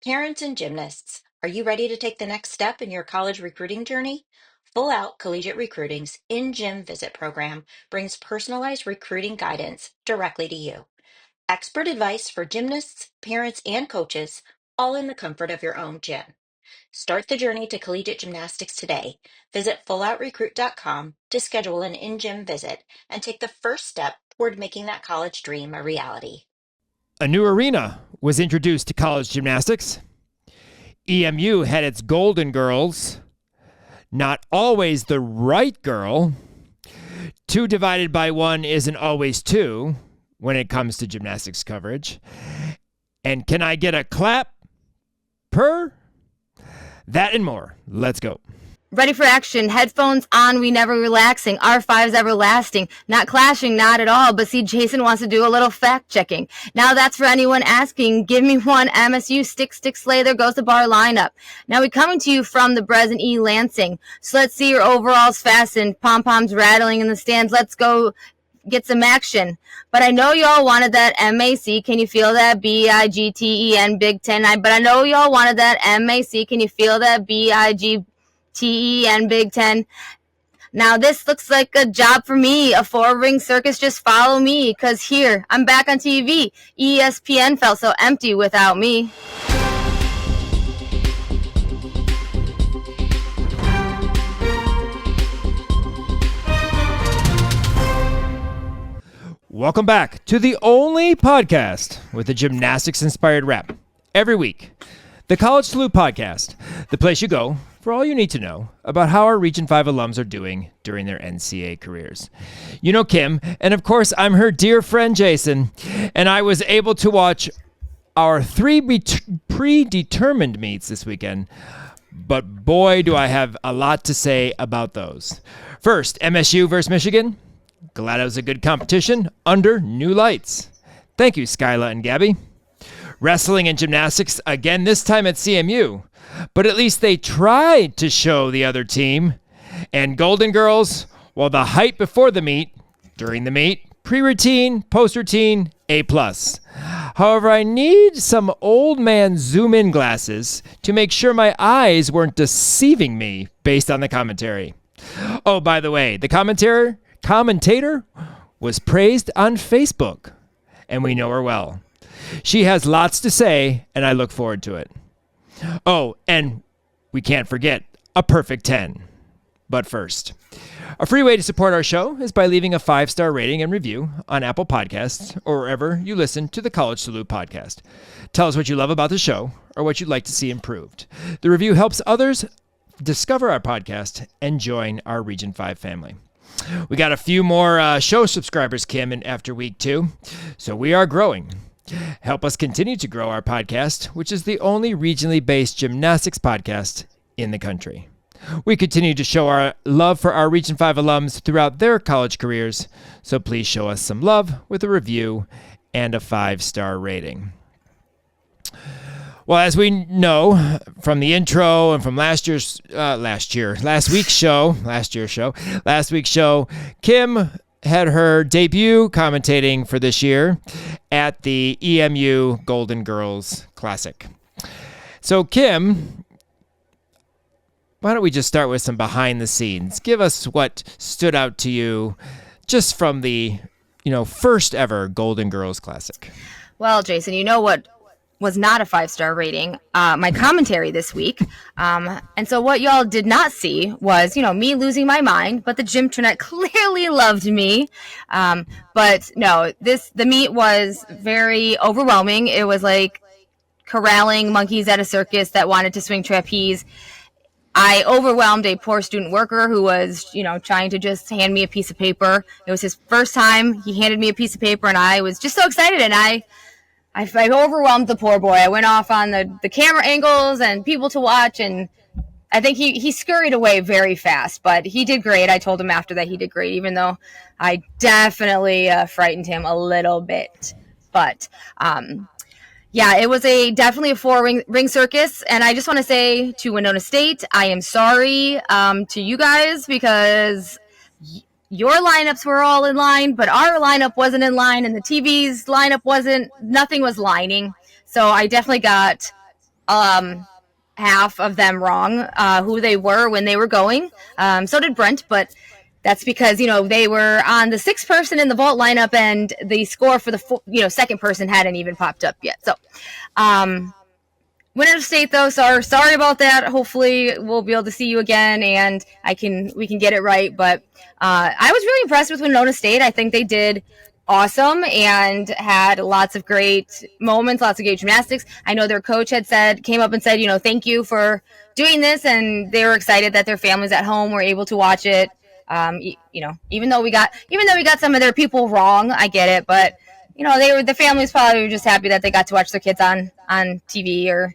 Parents and gymnasts, are you ready to take the next step in your college recruiting journey? Full Out Collegiate Recruiting's in-gym visit program brings personalized recruiting guidance directly to you. Expert advice for gymnasts, parents, and coaches, all in the comfort of your own gym. Start the journey to collegiate gymnastics today. Visit fulloutrecruit.com to schedule an in-gym visit and take the first step toward making that college dream a reality. A new arena was introduced to college gymnastics. EMU had its Golden Girls, not always the right girl. 2 divided by 1 isn't always 2 when it comes to gymnastics coverage. And can I get a clap? Per? That and more. Let's go. Ready for action, headphones on, we never relaxing, R5's everlasting, not clashing, not at all, but see Jason wants to do a little fact checking. Now that's for anyone asking, give me one MSU, stick, slay, there goes the bar lineup. Now we coming to you from the Breslin E. Lansing, so let's see your overalls fastened, pom-poms rattling in the stands, let's go get some action. But I know y'all wanted that MAC, can you feel that BIGTEN Big Ten? But I know y'all wanted that MAC, can you feel that BIGTEN Big Ten? Now this looks like a job for me, a 4 Ring Circus, just follow me, cause here, I'm back on TV. ESPN felt so empty without me. Welcome back to the only podcast with a gymnastics-inspired rap. Every week, the College Salute Podcast, the place you go for all you need to know about how our Region 5 alums are doing during their NCAA careers. You know Kim, and of course I'm her dear friend Jason, and I was able to watch our 3 predetermined meets this weekend, but boy do I have a lot to say about those. First, MSU versus Michigan. Glad it was a good competition under new lights. Thank you, Skyla and Gabby. Wrestling and gymnastics, again this time at CMU, but at least they tried to show the other team. And Golden Girls, well, the hype before the meet, during the meet, pre-routine, post-routine, A+. However, I need some old man zoom-in glasses to make sure my eyes weren't deceiving me based on the commentary. Oh, by the way, the commentator was praised on Facebook, and we know her well. She has lots to say, and I look forward to it. Oh, and we can't forget a perfect 10. But first, a free way to support our show is by leaving a 5-star rating and review on Apple Podcasts or wherever you listen to the College Salute Podcast. Tell us what you love about the show or what you'd like to see improved. The review helps others discover our podcast and join our Region 5 family. We got a few more show subscribers, Kim, after week 2, so we are growing. Help us continue to grow our podcast, which is the only regionally based gymnastics podcast in the country. We continue to show our love for our Region 5 alums throughout their college careers, so please show us some love with a review and a 5-star rating. Well, as we know from the intro and from last week's show, Kim had her debut commentating for this year at the EMU Golden Girls Classic. So, Kim, why don't we just start with some behind the scenes? Give us what stood out to you just from the, first ever Golden Girls Classic. Well, Jason, you know what was not a 5-star rating, my commentary this week. And so what y'all did not see was, me losing my mind, but the gym internet clearly loved me. But no, the meet was very overwhelming. It was like corralling monkeys at a circus that wanted to swing trapeze. I overwhelmed a poor student worker who was, trying to just hand me a piece of paper. It was his first time. He handed me a piece of paper and I was just so excited, and I overwhelmed the poor boy. I went off on the camera angles and people to watch, and I think he scurried away very fast, but he did great. I told him after that he did great, even though I definitely frightened him a little bit. But yeah, it was definitely a 4 ring circus, and I just want to say to Winona State, I am sorry to you guys, because your lineups were all in line, but our lineup wasn't in line, and the TV's lineup nothing was lining. So I definitely got half of them wrong, who they were when they were going. So did Brent, but that's because, they were on the sixth person in the vault lineup, and the score for the second person hadn't even popped up yet. So, Winona State, though, sorry about that. Hopefully we'll be able to see you again, and we can get it right. But I was really impressed with Winona State. I think they did awesome and had lots of great moments, lots of great gymnastics. I know their coach came up and said, thank you for doing this, and they were excited that their families at home were able to watch it. Even though we got some of their people wrong, I get it, but the families probably were just happy that they got to watch their kids on TV or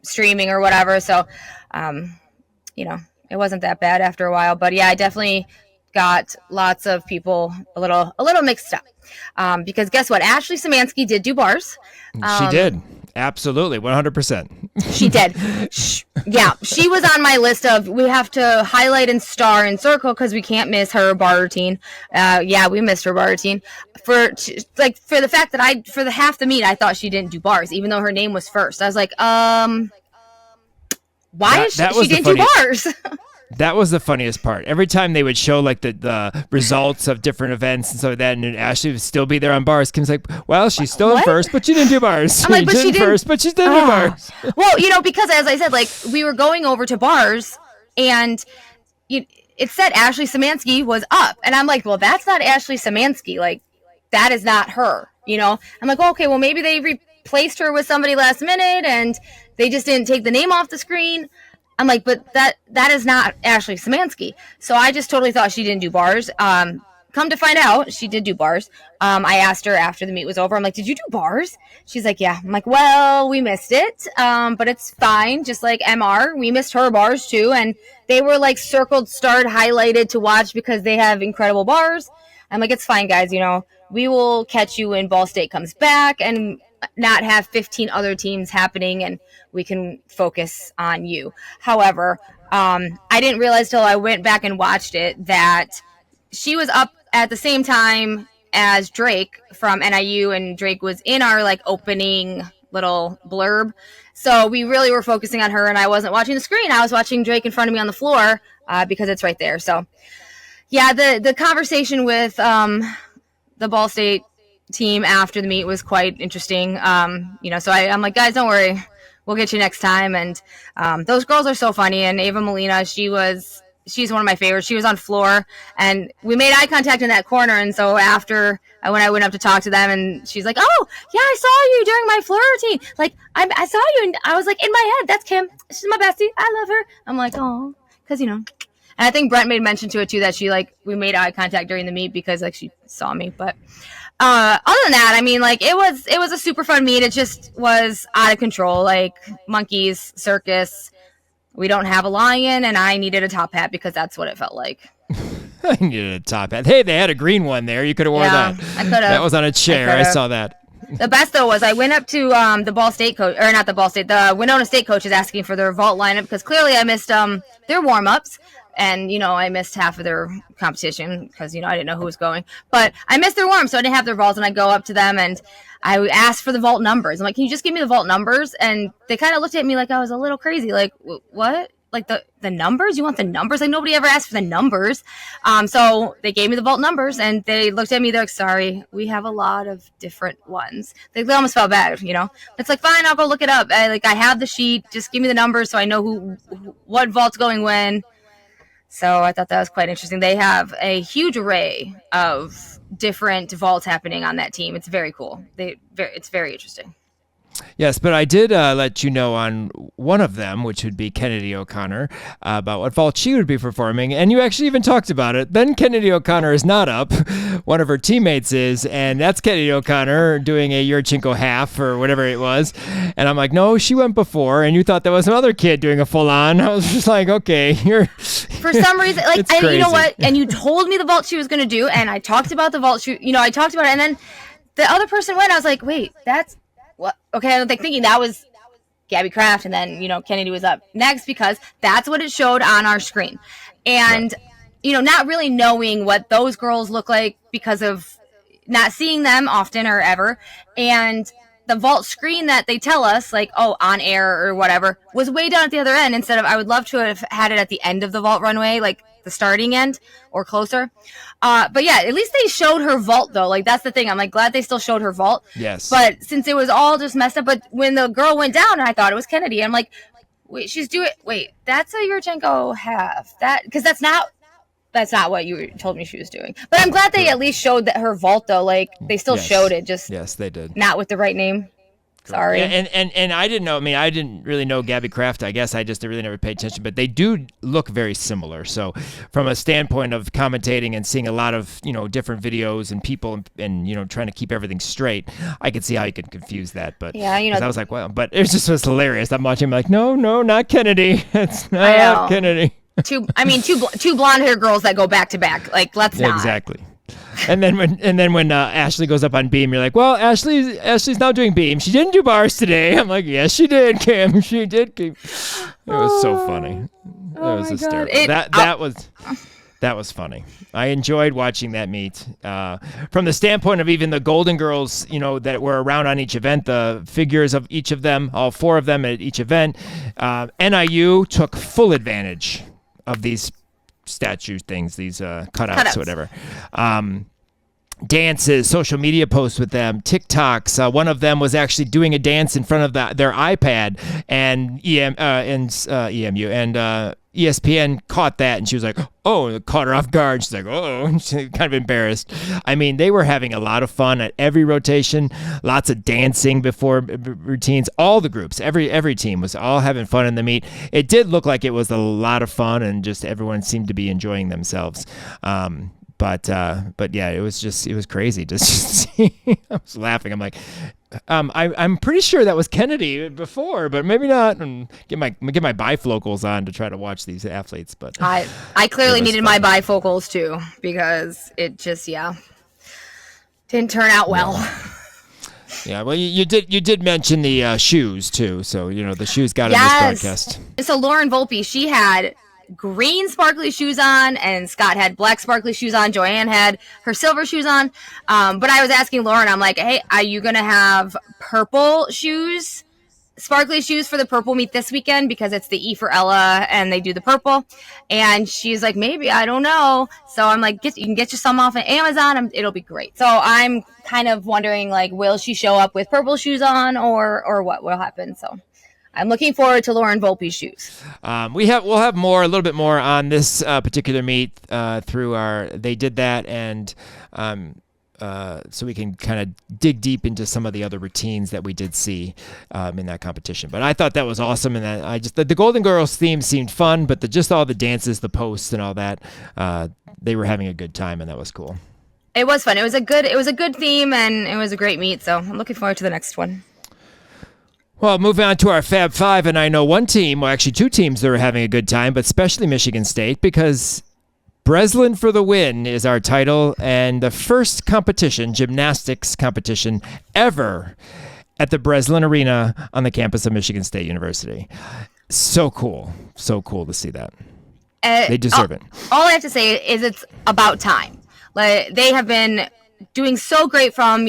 streaming or whatever. So, it wasn't that bad after a while. But yeah, I definitely got lots of people a little mixed up. Because guess what? Ashley Szymanski did do bars. She did. Absolutely. 100%. She did. Yeah. She was on my list of, we have to highlight and star and circle because we can't miss her bar routine. Yeah, we missed her bar routine. For the fact that for the half the meet, I thought she didn't do bars, even though her name was first. I was like, why she didn't do bars? That was the funniest part. Every time they would show like the results of different events and stuff like that, and Ashley would still be there on bars. Kim's like, well, she's still in first, but she didn't do bars. I'm like, but she didn't first, but she didn't do bars. Well, because as I said, like we were going over to bars, and it said Ashley Szymanski was up, and I'm like, well, that's not Ashley Szymanski. Like that is not her. I'm like, well, okay, well maybe they replaced her with somebody last minute, and they just didn't take the name off the screen. I'm like, but that is not Ashley Szymanski. So I just totally thought she didn't do bars. Come to find out, she did do bars. I asked her after the meet was over. I'm like, did you do bars? She's like, yeah. I'm like, well, we missed it, but it's fine. Just like MR, we missed her bars too. And they were like circled, starred, highlighted to watch because they have incredible bars. I'm like, it's fine, guys. We will catch you when Ball State comes back and not have 15 other teams happening, and we can focus on you. However, I didn't realize till I went back and watched it that she was up at the same time as Drake from NIU, and Drake was in our like opening little blurb. So we really were focusing on her, and I wasn't watching the screen. I was watching Drake in front of me on the floor because it's right there. So yeah, the conversation with the Ball State team after the meet was quite interesting. So I'm like, guys, don't worry, we'll get you next time. And those girls are so funny. And Ava Molina, she's one of my favorites. She was on floor, and we made eye contact in that corner. And so after, when I went up to talk to them, and she's like, oh yeah, I saw you during my floor routine. Like I saw you, and I was like, in my head, that's Kim. She's my bestie. I love her. I'm like, oh, because and I think Brent made mention to it too, that she we made eye contact during the meet because she saw me. But other than that, I mean, it was a super fun meet. It just was out of control, like monkeys, circus. We don't have a lion, and I needed a top hat because that's what it felt like. I needed a top hat. Hey, they had a green one there. You could have worn that. I could have. That was on a chair. I saw that. The best, though, was I went up to the Ball State coach, or not the Ball State, the Winona State coach is asking for their vault lineup because clearly I missed their warm-ups. And, I missed half of their competition because, I didn't know who was going. But I missed their warm, so I didn't have their vaults. And I go up to them, and I asked for the vault numbers. I'm like, can you just give me the vault numbers? And they kind of looked at me like I was a little crazy. Like, what? Like, the numbers? You want the numbers? Like, nobody ever asked for the numbers. So they gave me the vault numbers, and they looked at me. They're like, sorry, we have a lot of different ones. They almost felt bad, It's like, fine, I'll go look it up. I have the sheet. Just give me the numbers so I know what vault's going when. So I thought that was quite interesting. They have a huge array of different vaults happening on that team. It's very cool. It's very interesting. Yes, but I did let you know on one of them, which would be Kennedy O'Connor, about what vault she would be performing, and you actually even talked about it. Then Kennedy O'Connor is not up. One of her teammates is, and that's Kennedy O'Connor doing a Yurchenko half or whatever it was. And I'm like, no, she went before, and you thought that was another kid doing a full-on. I was just like, okay, you're... For some reason, you know what? And you told me the vault she was going to do, and I talked about the vault I talked about it, and then the other person went, I was like, wait, that's... What? Okay, I was thinking that was Gabby Kraft, and then Kennedy was up next because that's what it showed on our screen, and not really knowing what those girls look like because of not seeing them often or ever, and the vault screen that they tell us, like, oh, on air or whatever, was way down at the other end instead of, I would love to have had it at the end of the vault runway, like the starting end or closer. But yeah, at least they showed her vault though. Like, that's the thing. I'm like glad they still showed her vault. Yes. But since it was all just messed up, but when the girl went down, I thought it was Kennedy. I'm like, wait, that's a Yurchenko half. Because that's not what you told me she was doing. But I'm glad they at least showed that her vault though. Like, they still showed it, just yes, they did. Not with the right name. Sorry. Yeah, and I didn't know. I mean, I didn't really know Gabby Kraft. I guess I just really never paid attention. But they do look very similar. So from a standpoint of commentating and seeing a lot of different videos and people and trying to keep everything straight, I could see how you could confuse that. But yeah, I was like, well, but it was hilarious. I'm watching, I'm like, no, not Kennedy. It's not Kennedy. Two blonde hair girls that go back to back. Like, let's not. Exactly. And then when Ashley goes up on beam, you're like, well, Ashley's now doing beam. She didn't do bars today. I'm like, yes, she did, Kim. She did. Kim. It was so funny. It was hysterical. That was funny. I enjoyed watching that meet. From the standpoint of even the Golden Girls, that were around on each event, the figures of each of them, all four of them at each event, NIU took full advantage of these statue things, these cutouts or whatever. Dances, social media posts with them, Tik Toks. One of them was actually doing a dance in front of their iPad, and EMU and ESPN caught that, and she was like, oh, it caught her off guard. She's like, oh, she's kind of embarrassed. I mean, they were having a lot of fun at every rotation, lots of dancing before routines. All the groups, every team was all having fun in the meet. It did look like it was a lot of fun, and just everyone seemed to be enjoying themselves. But yeah, it was crazy to see. I was laughing. I'm like, I'm pretty sure that was Kennedy before, but maybe not. And get my bifocals on to try to watch these athletes. But I clearly needed my bifocals too, because it just didn't turn out well. Yeah, well, you did mention the shoes too, so the shoes got in this broadcast. So Lauren Volpe, she had green sparkly shoes on, and Scott had black sparkly shoes on. Joanne had her silver shoes on. But I was asking Lauren, I'm like, hey, are you going to have purple shoes, sparkly shoes for the purple meet this weekend? Because it's the E for Ella and they do the purple. And she's like, maybe, I don't know. So I'm like, you can get you some off of Amazon. It'll be great. So I'm kind of wondering, like, will she show up with purple shoes on or what will happen? So I'm looking forward to Lauren Volpe's shoes. We'll have a little bit more on this particular meet through they did that, and so we can kind of dig deep into some of the other routines that we did see in that competition. But I thought that was awesome, and that the Golden Girls theme seemed fun, but just all the dances, the posts, and all that, they were having a good time, and that was cool. It was fun. It was a good theme, and it was a great meet. So I'm looking forward to the next one. Well, moving on to our Fab Five, and I know one team, well, actually two teams that are having a good time, but especially Michigan State, because Breslin for the win is our title, and the first gymnastics competition ever at the Breslin Arena on the campus of Michigan State University. So cool to see that. They deserve it. All I have to say is it's about time. Like, they have been doing so great from,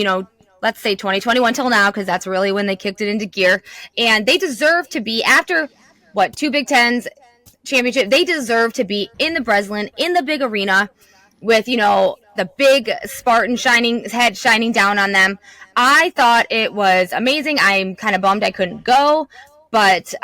let's say 2021 till now, because that's really when they kicked it into gear. And they deserve to be, after, two Big Tens championship, they deserve to be in the Breslin, in the big arena, with, the big Spartan head shining down on them. I thought it was amazing. I'm kind of bummed I couldn't go, but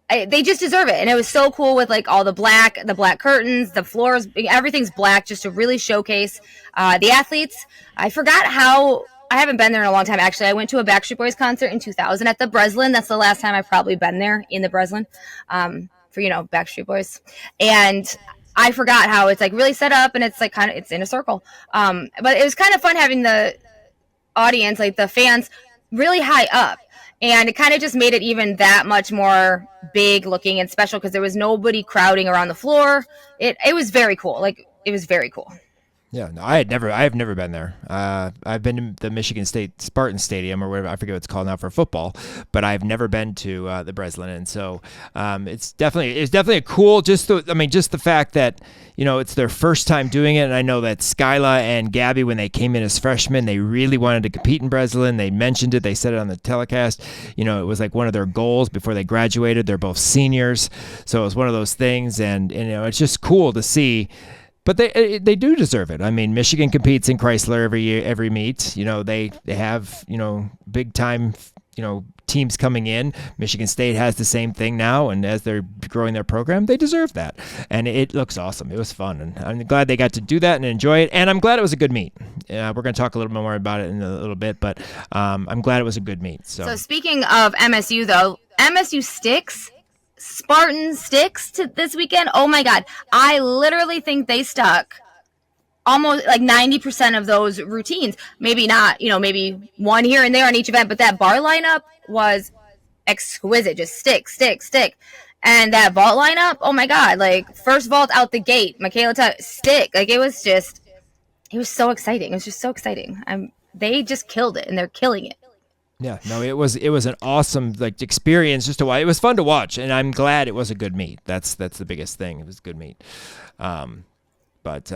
they just deserve it. And it was so cool with all the black curtains, the floors, everything's black, just to really showcase the athletes. I forgot how, I haven't been there in a long time. Actually, I went to a Backstreet Boys concert in 2000 at the Breslin. That's the last time I've probably been there in the Breslin for, Backstreet Boys. And I forgot how it's really set up, and it's it's in a circle. But it was kind of fun having the audience, the fans, really high up. And it kind of just made it even that much more big looking and special, because there was nobody crowding around the floor. It was very cool. It was very cool. Yeah, no, I have never been there. I've been to the Michigan State Spartan Stadium or whatever, I forget what it's called now for football, but I've never been to the Breslin, and so it's definitely a cool. Just the fact that it's their first time doing it, and I know that Skyla and Gabby, when they came in as freshmen, they really wanted to compete in Breslin. They mentioned it. They said it on the telecast. It was like one of their goals before they graduated. They're both seniors, so it was one of those things, and it's just cool to see. But they do deserve it. I mean, Michigan competes in Chrysler every meet. They have big time teams coming in. Michigan State has the same thing now, and as they're growing their program, they deserve that. And it looks awesome. It was fun, and I'm glad they got to do that and enjoy it. And I'm glad it was a good meet. We're going to talk a little bit more about it in a little bit, but I'm glad it was a good meet. So speaking of MSU, though, MSU sticks. Spartan sticks to this weekend. Oh my God. I literally think they stuck almost like 90% of those routines. Maybe not, maybe one here and there on each event, but that bar lineup was exquisite. Just stick. And that vault lineup, oh my God, like first vault out the gate, Michaela stick. Like it was so exciting. It was just so exciting. They just killed it and they're killing it. Yeah, no, it was an awesome experience just to watch. It was fun to watch, and I'm glad it was a good meet. That's the biggest thing. It was a good meet. But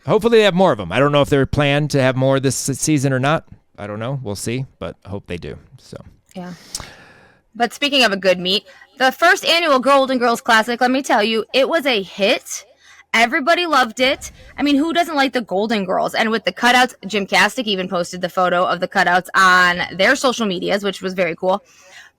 hopefully they have more of them. I don't know if they're planned to have more this season or not. I don't know. We'll see, but I hope they do. So yeah. But speaking of a good meet, the first annual Golden Girls Classic, let me tell you, it was a hit. Everybody loved it. I mean, who doesn't like the Golden Girls? And with the cutouts, Jim Castic even posted the photo of the cutouts on their social medias, which was very cool.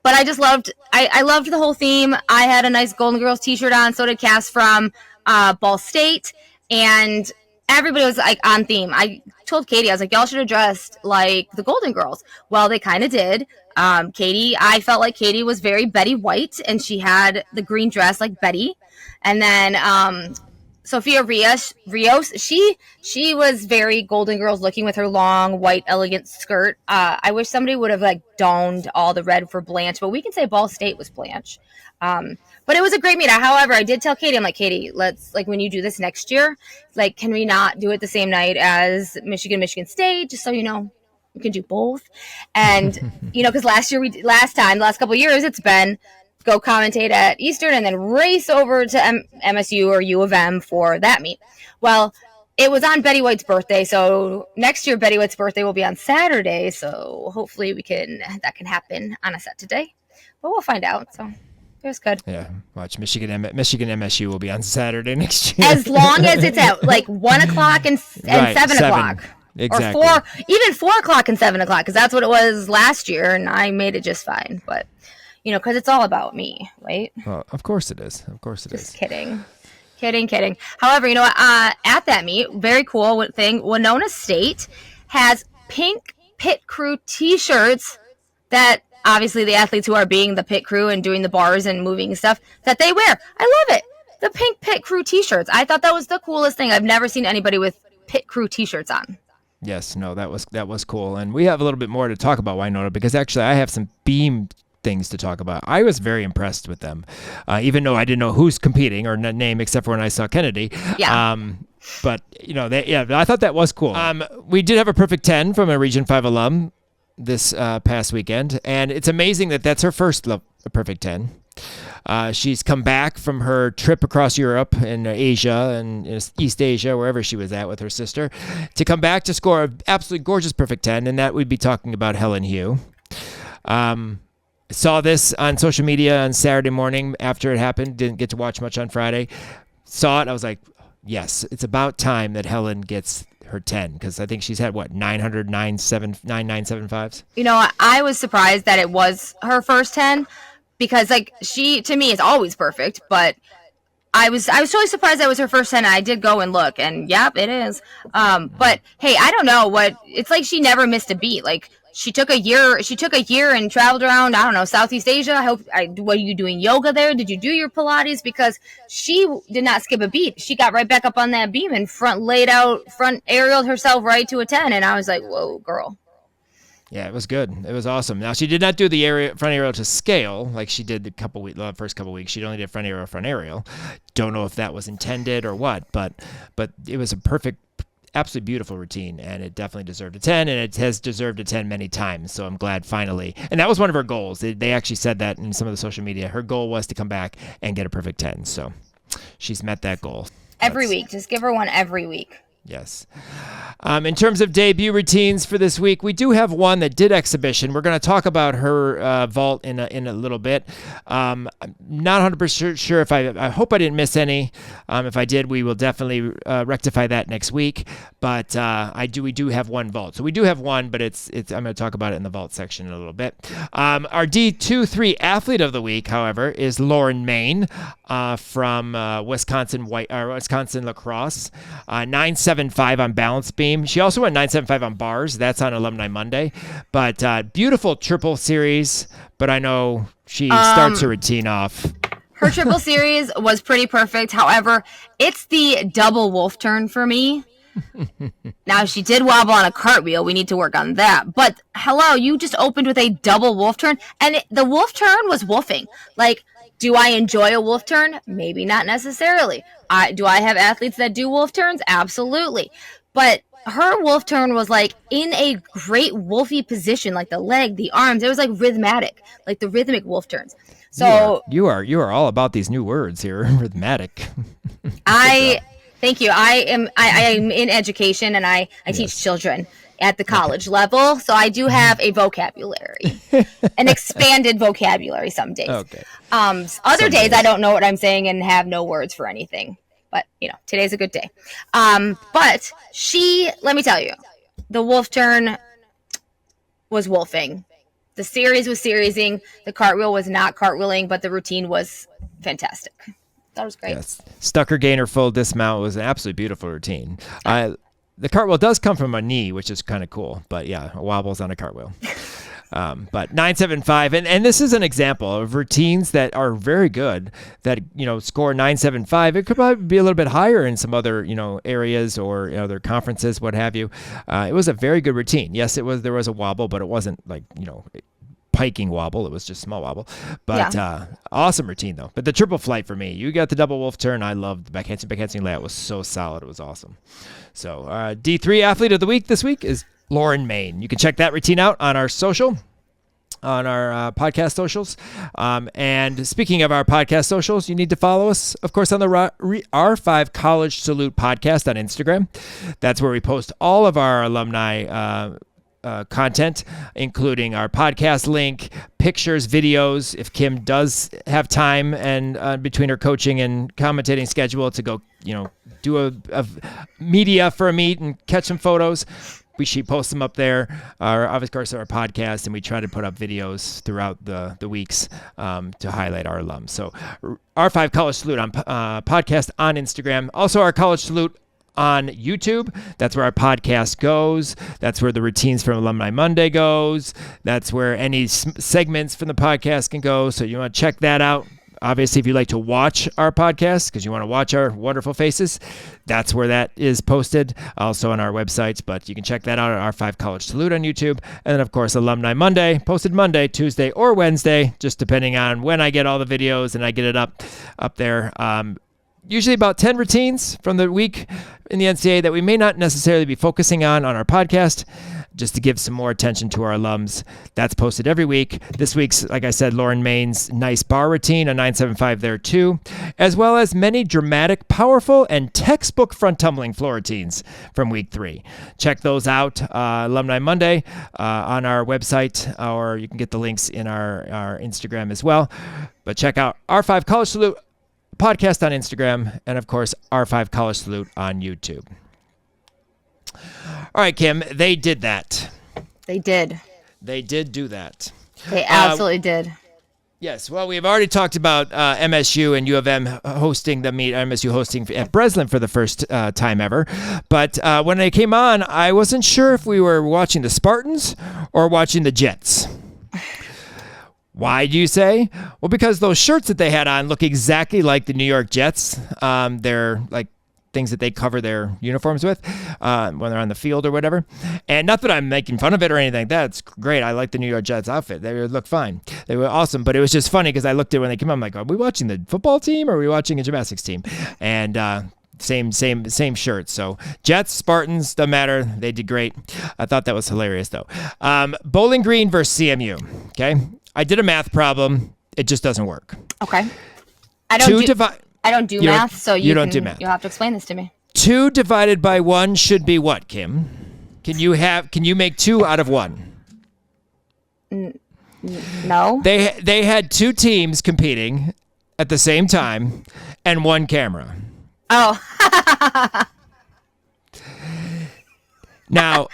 But I just loved, I loved the whole theme. I had a nice Golden Girls t-shirt on. So did Cass from Ball State. And everybody was like on theme. I told Katie, I was like, y'all should have dressed like the Golden Girls. Well, they kind of did. I felt like Katie was very Betty White, and she had the green dress like Betty. And then Sophia Rios, she was very Golden Girls looking with her long, white, elegant skirt. I wish somebody would have donned all the red for Blanche, but we can say Ball State was Blanche. But it was a great meet. However, I did tell Katie, I'm like, Katie, let's, when you do this next year, can we not do it the same night as Michigan State, just so we can do both. And, because the last couple of years, it's been go commentate at Eastern and then race over to MSU or U of M for that meet. Well, it was on Betty White's birthday, so next year Betty White's birthday will be on Saturday, so hopefully that can happen on a Saturday. But we'll find out, so it was good. Yeah, watch Michigan MSU will be on Saturday next year. As long as it's at 1 o'clock and 7 o'clock. Exactly. Or 4 o'clock and 7 o'clock, because that's what it was last year, and I made it just fine, but because it's all about me, right? Well, of course it is. Just kidding. However, at that meet, very cool thing, Winona State has pink pit crew t-shirts that obviously the athletes who are being the pit crew and doing the bars and moving and stuff that they wear. I love it. The pink pit crew t-shirts. I thought that was the coolest thing. I've never seen anybody with pit crew t-shirts on. Yes, no, that was cool. And we have a little bit more to talk about Winona, because actually I have some beam things to talk about. I was very impressed with them, even though I didn't know who's competing or name except for when I saw Kennedy. Yeah. But I thought that was cool. We did have a perfect 10 from a Region 5 alum this past weekend, and it's amazing that that's her first perfect 10. She's come back from her trip across Europe and Asia and East Asia, wherever she was at with her sister, to come back to score an absolutely gorgeous perfect 10, and that we'd be talking about Helen Hugh. Saw this on social media on Saturday morning after it happened. Didn't get to watch much on Friday. Saw it. I was like, yes, it's about time that Helen gets her 10, because I think she's had 975s. I was surprised that it was her first 10, because she to me is always perfect, but I was totally surprised that was her first 10. I did go and look, and yep, it is. But hey, I don't know what it's like. She never missed a beat. She took a year and traveled around, I don't know, Southeast Asia. Were you doing yoga there? Did you do your Pilates? Because she did not skip a beat. She got right back up on that beam and front aerialed herself right to a 10. And I was like, whoa, girl. Yeah, it was good. It was awesome. Now, she did not do the front aerial to scale like she did the first couple weeks. She only did front aerial. Don't know if that was intended or what, but it was a perfect absolutely beautiful routine, and it definitely deserved a 10, and it has deserved a 10 many times. So I'm glad finally. And that was one of her goals. They actually said that in some of the social media. Her goal was to come back and get a perfect 10. So she's met that goal. Every week. Just give her one every week. Yes. In terms of debut routines for this week, we do have one that did exhibition. We're going to talk about her vault in a little bit. I'm not 100% sure if I hope I didn't miss any. If I did, we will definitely rectify that next week. But we do have one vault. So we do have one, but it's I'm going to talk about it in the vault section in a little bit. Our D2-3 athlete of the week, however, is Lauren Main from Wisconsin lacrosse. 9.75 on balance beam. She also went 9.75 on bars. That's on Alumni Monday. But beautiful triple series. But I know she starts her routine off. Her triple series was pretty perfect. However, it's the double wolf turn for me. Now, she did wobble on a cartwheel. We need to work on that. But hello, you just opened with a double wolf turn. And the wolf turn was wolfing. Like, do I enjoy a wolf turn? Maybe not necessarily. Do I have athletes that do wolf turns? Absolutely. But her wolf turn was like in a great wolfy position, like the leg, the arms. It was like rhythmic, like the rhythmic wolf turns. So you are all about these new words here, rhythmic. Thank you. I am in education, and I teach children at the college level, so I do have a vocabulary, an expanded vocabulary some days. Okay. Other days I don't know what I'm saying and have no words for anything. But today's a good day. But let me tell you, the wolf turn was wolfing. The series was seriesing. The cartwheel was not cartwheeling, but the routine was fantastic. That was great. Yes. Stucker gainer full dismount was an absolutely beautiful routine. The cartwheel does come from a knee, which is kind of cool. But yeah, wobbles on a cartwheel. But 9.75, and this is an example of routines that are very good that, score 9.75. It could probably be a little bit higher in some other, areas or other conferences, what have you. It was a very good routine. Yes, there was a wobble, but it wasn't like, piking wobble. It was just small wobble, but awesome routine though. But the triple flight for me, you got the double wolf turn. I loved the backhanding layout. Was so solid. It was awesome. So D3 athlete of the week this week is Lauren Main. You can check that routine out on our podcast socials. And speaking of our podcast socials, you need to follow us, of course, on the R5 College Salute podcast on Instagram. That's where we post all of our alumni content, including our podcast link, pictures, videos. If Kim does have time and between her coaching and commentating schedule to go, do a media for a meet and catch some photos, she posts them up there. Of course, our podcast, and we try to put up videos throughout the weeks to highlight our alums. So R5 College Salute on podcast on Instagram. Also, our College Salute on YouTube. That's where our podcast goes. That's where the routines from Alumni Monday goes. That's where any segments from the podcast can go. So you want to check that out. Obviously, if you like to watch our podcast because you want to watch our wonderful faces, that's where that is posted. Also on our websites, but you can check that out at R5 College Salute on YouTube. And then, of course, Alumni Monday, posted Monday, Tuesday, or Wednesday, just depending on when I get all the videos and I get it up there. Usually about 10 routines from the week in the NCAA that we may not necessarily be focusing on our podcast, just to give some more attention to our alums. That's posted every week. This week's, like I said, Lauren Main's nice bar routine, a 9.75 there too, as well as many dramatic, powerful, and textbook front tumbling floor routines from week 3. Check those out, Alumni Monday, on our website, or you can get the links in our Instagram as well. But check out R5 College Salute podcast on Instagram, and of course R5 College Salute on YouTube. All right, Kim, they did that. They did do that. They absolutely did. Yes, well, we've already talked about MSU and U of M hosting the meet, MSU hosting at Breslin for the first time ever. But when they came on, I wasn't sure if we were watching the Spartans or watching the Jets. Why do you say? Well, because those shirts that they had on look exactly like the New York Jets. They're like things that they cover their uniforms with when they're on the field or whatever. And not that I'm making fun of it or anything like that. It's great. I like the New York Jets outfit. They look fine. They were awesome. But it was just funny because I looked at when they came on, I'm like, are we watching the football team or are we watching a gymnastics team? And Same shirt. So Jets, Spartans, doesn't matter. They did great. I thought that was hilarious though. Bowling Green versus CMU. Okay, I did a math problem. It just doesn't work. Okay. I don't do math, so you don't do math. You'll have to explain this to me. 2 divided by 1 should be what, Kim? Can you make 2 out of 1? No. They had 2 teams competing at the same time and 1 camera. Oh. Now,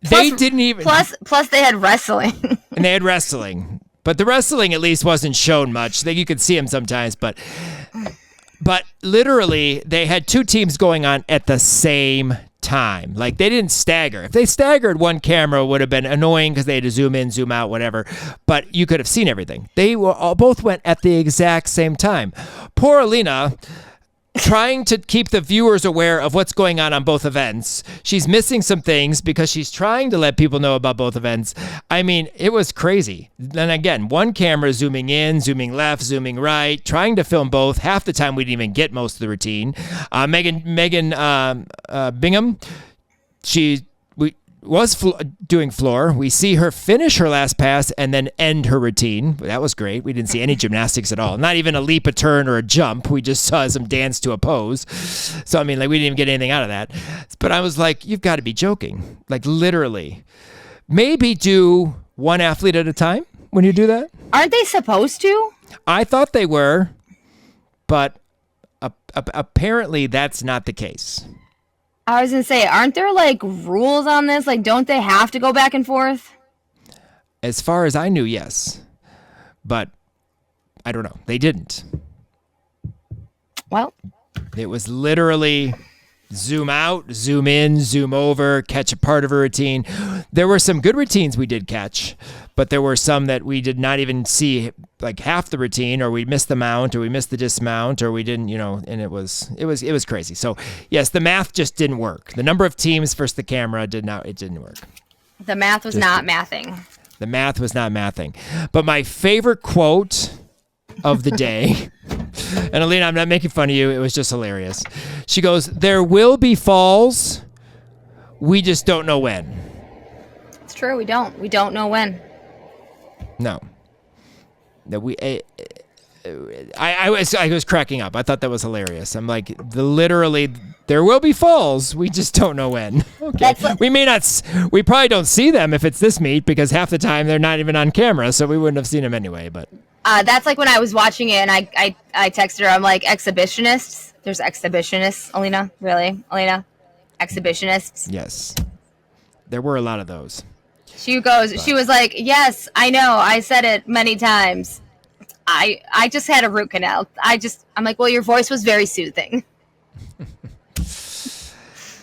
they didn't even... Plus they had wrestling. And they had wrestling. But the wrestling at least wasn't shown much. You could see them sometimes, but literally they had 2 teams going on at the same time. Like, they didn't stagger. If they staggered, 1 camera would have been annoying because they had to zoom in, zoom out, whatever. But you could have seen everything. They both went at the exact same time. Poor Alina, trying to keep the viewers aware of what's going on both events. She's missing some things because she's trying to let people know about both events. I mean, it was crazy. Then again, 1 camera zooming in, zooming left, zooming right, trying to film both. Half the time we didn't even get most of the routine. Megan Bingham, she was doing floor. We see her finish her last pass and then end her routine. That was great. We didn't see any gymnastics at all. Not even a leap, a turn, or a jump. We just saw some dance to a pose. So, I mean, we didn't even get anything out of that. But I was like, you've got to be joking. Literally. Maybe do 1 athlete at a time when you do that. Aren't they supposed to? I thought they were, but apparently that's not the case. I was going to say, aren't there rules on this? Don't they have to go back and forth? As far as I knew, yes. But I don't know. They didn't. Well, it was literally zoom out, zoom in, zoom over, catch a part of a routine. There were some good routines we did catch, but there were some that we did not even see half the routine, or we missed the mount, or we missed the dismount, or we didn't, and it was crazy. So yes, the math just didn't work. The number of teams versus the camera didn't work. The math was not mathing. The math was not mathing. But my favorite quote of the day, and Alina, I'm not making fun of you, it was just hilarious. She goes, "There will be falls, we just don't know when." It's true, we don't know when. No, I was cracking up. I thought that was hilarious. I'm like, literally, there will be falls. We just don't know when. Okay, we probably don't see them if it's this meet, because half the time they're not even on camera, so we wouldn't have seen them anyway. But that's when I was watching it and I texted her. I'm like, exhibitionists. There's exhibitionists. Alina, really, Alina, exhibitionists. Yes, there were a lot of those. She was like, yes, I know. I said it many times. I just had a root canal. I'm like, well, your voice was very soothing.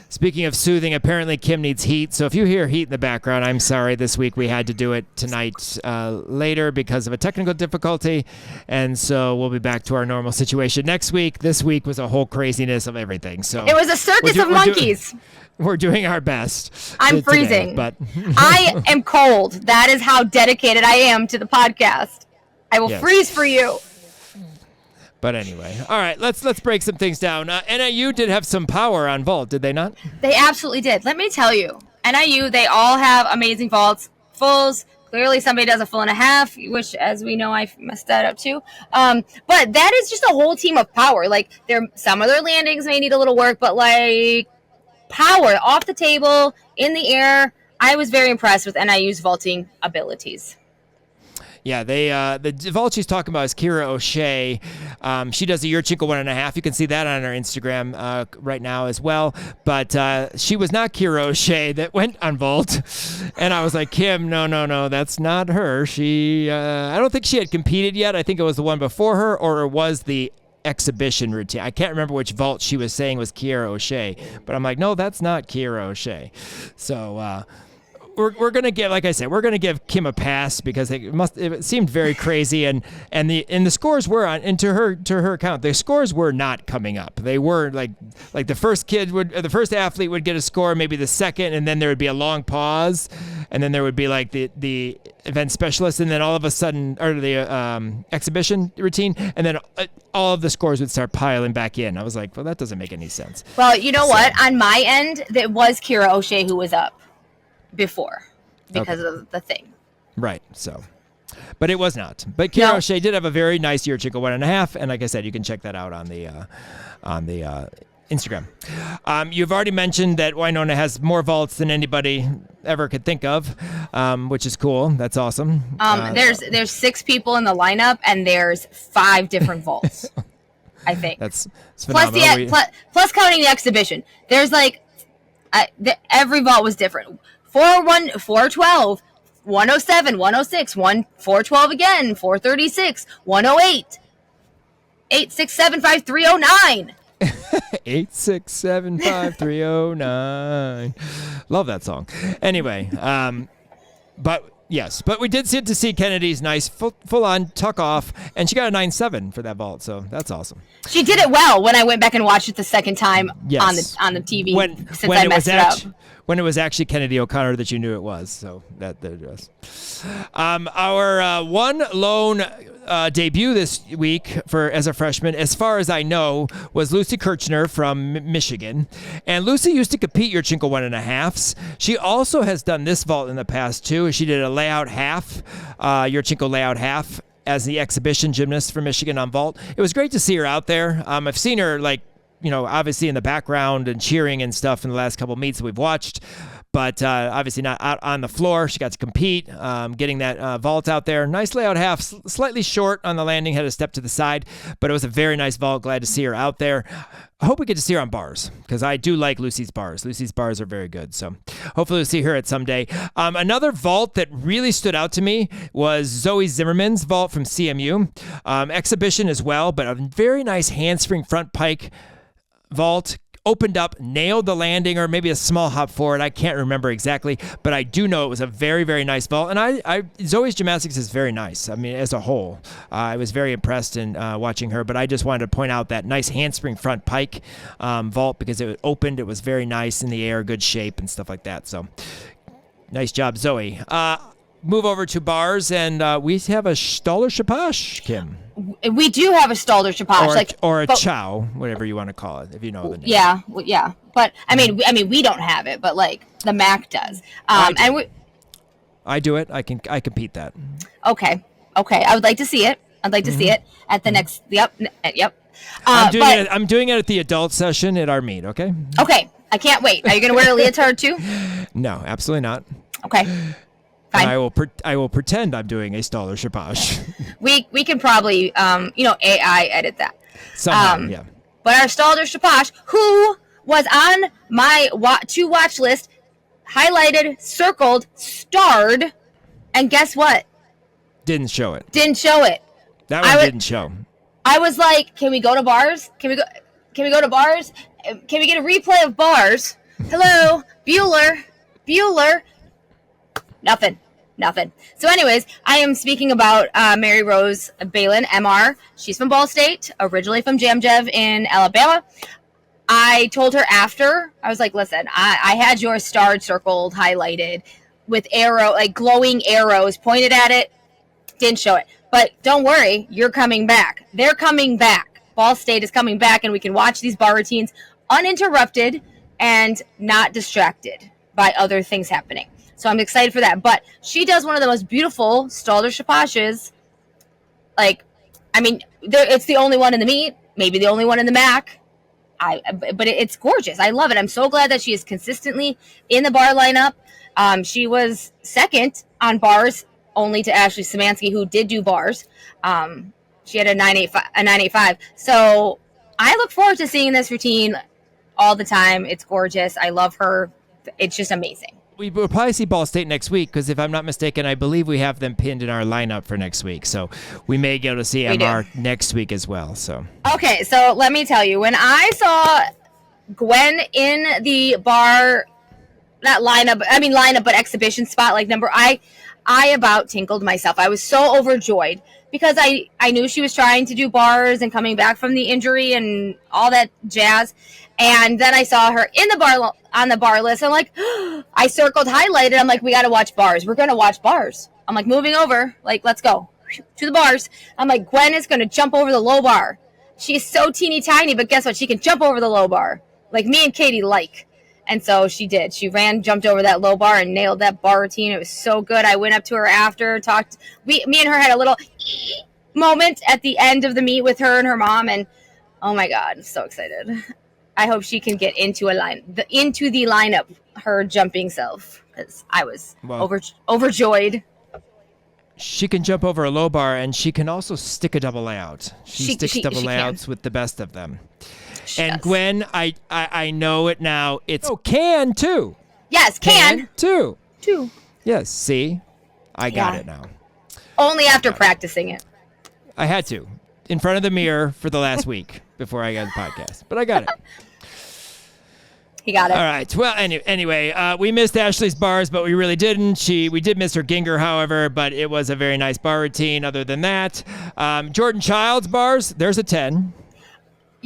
Speaking of soothing, apparently Kim needs heat. So if you hear heat in the background, I'm sorry. This week we had to do it tonight later because of a technical difficulty. And so we'll be back to our normal situation next week. This week was a whole craziness of everything. So it was a circus of monkeys. We're doing our best. I'm freezing. Today, but I am cold. That is how dedicated I am to the podcast. I will freeze for you. But anyway, all right, let's break some things down. NIU did have some power on vault, did they not? They absolutely did. Let me tell you, NIU, they all have amazing vaults, fulls. Clearly, somebody does a full and a half, which, as we know, I messed that up too. But that is just a whole team of power. Some of their landings may need a little work, but power off the table, in the air. I was very impressed with NIU's vaulting abilities. Yeah, the vault she's talking about is Kira O'Shea. She does a Yurchenko 1.5. You can see that on our Instagram right now as well. But she was not Kira O'Shea that went on vault. And I was like, Kim, no, that's not her. I don't think she had competed yet. I think it was the one before her, or it was the exhibition routine. I can't remember which vault she was saying was Kira O'Shea. But I'm like, no, that's not Kira O'Shea. So we're gonna give, like I said, we're gonna give Kim a pass because it seemed very crazy, and the scores were on, and to her account, the scores were not coming up. They were like the first athlete would get a score, maybe the second, and then there would be a long pause, and then there would be like the event specialist, and then all of a sudden, or the exhibition routine, and then all of the scores would start piling back in. I was like, well, that doesn't make any sense. Well, you know what? On my end, it was Kira O'Shea who was up before because of the thing. Right. So, but it was not. But Kira O'Shea did have a very nice year chinkle 1.5, and like I said, you can check that out on the Instagram. You've already mentioned that Winona has more vaults than anybody ever could think of, which is cool. That's awesome. There's 6 people in the lineup, and there's 5 different vaults. I think that's phenomenal. Plus counting the exhibition. There's like every vault was different. 412, 107, 106, 412 again, 436, 108, 8675309. 8675309. Love that song. Anyway, but we did get to see Kennedy's nice full on tuck off, and she got a 9.7 for that vault, so that's awesome. She did it well when I went back and watched it the second time on the TV since I messed it up. When it was actually Kennedy O'Connor that you knew it was, so that there it was. Our one lone debut this week as a freshman, as far as I know, was Lucy Kirchner from Michigan. And Lucy used to compete your Chinkle 1.5s. She also has done this vault in the past too. She did a layout half, your Chinkle layout half, as the exhibition gymnast for Michigan on vault. It was great to see her out there. I've seen her obviously in the background and cheering and stuff in the last couple meets that we've watched, but obviously not out on the floor. She got to compete, getting that vault out there. Nice layout half, slightly short on the landing, had a step to the side, but it was a very nice vault. Glad to see her out there. I hope we get to see her on bars, because I do like Lucy's bars. Lucy's bars are very good, so hopefully we'll see her at some day. Another vault that really stood out to me was Zoe Zimmerman's vault from CMU. Exhibition as well, but a very nice handspring front pike vault, opened up, nailed the landing, or maybe a small hop forward. I can't remember exactly, but I do know it was a very, very nice vault. And Zoe's gymnastics is very nice. I mean, as a whole, I was very impressed in watching her, but I just wanted to point out that nice handspring front pike vault, because it opened, it was very nice in the air, good shape and stuff like that. So nice job, Zoe. Move over to bars, and we have a Stalder Shapash, Kim. We do have a Stalder Shapash, or a Chow, whatever you want to call it, if you know the name. Yeah. But I mean, we don't have it, but like the MAC does. I do it. I compete that. Okay. I would like to see it. See it at the next. Yep. I'm doing it at the adult session at our meet. Okay. Okay. I can't wait. Are you going to wear a leotard too? No, absolutely not. Okay. And I will pretend I'm doing a Stalder Shapash. We can probably AI edit that. Somehow, yeah. But our Stalder Shapash, who was on my to watch list, highlighted, circled, starred, and guess what? Didn't show it. That one didn't show. I was like, can we go to bars? Can we go to bars? Can we get a replay of bars? Hello, Bueller. Nothing. So anyways, I am speaking about Mary Rose Balin, MR. She's from Ball State, originally from Jamjev in Alabama. I told her after, I was like, listen, I had your starred, circled, highlighted with glowing arrows pointed at it. Didn't show it. But don't worry, you're coming back. They're coming back. Ball State is coming back, and we can watch these bar routines uninterrupted and not distracted by other things happening. So I'm excited for that. But she does one of the most beautiful Stalder Shapashes. It's the only one in the meet, maybe the only one in the MAC. But it's gorgeous. I love it. I'm so glad that she is consistently in the bar lineup. She was second on bars, only to Ashley Szymanski, who did do bars. She had a 9.85. So I look forward to seeing this routine all the time. It's gorgeous. I love her. It's just amazing. We will probably see Ball State next week, because if I'm not mistaken, I believe we have them pinned in our lineup for next week. So we may be able to see MR next week as well. So okay, so let me tell you, when I saw Gwen in the bar not lineup, but exhibition spot, like number, I about tinkled myself. I was so overjoyed because I knew she was trying to do bars and coming back from the injury and all that jazz. And then I saw her in the bar, on the bar list. I'm like, I circled, highlighted. I'm like, we got to watch bars. We're going to watch bars. I'm like, moving over, like, let's go to the bars. I'm like, Gwen is going to jump over the low bar. She's so teeny tiny, but guess what? She can jump over the low bar like me and Katie like. And so she did. She jumped over that low bar and nailed that bar routine. It was so good. I went up to her after, talked. Me and her had a little moment at the end of the meet with her and her mom. And oh my God, I'm so excited. I hope she can get into into the lineup, her jumping self, because I was overjoyed. She can jump over a low bar, and she can also stick a double layout. She sticks double layouts with the best of them. And Gwen, I know it now. It's can too. Yes, can too. Two. Yes, see? I got it now. Only after practicing it. I had to. In front of the mirror for the last week before I got the podcast. But I got it. He got it. All right. Well, anyway, we missed Ashley's bars, but we really didn't. We did miss her Ginger, however, but it was a very nice bar routine other than that. Jordan Child's bars, there's a 10.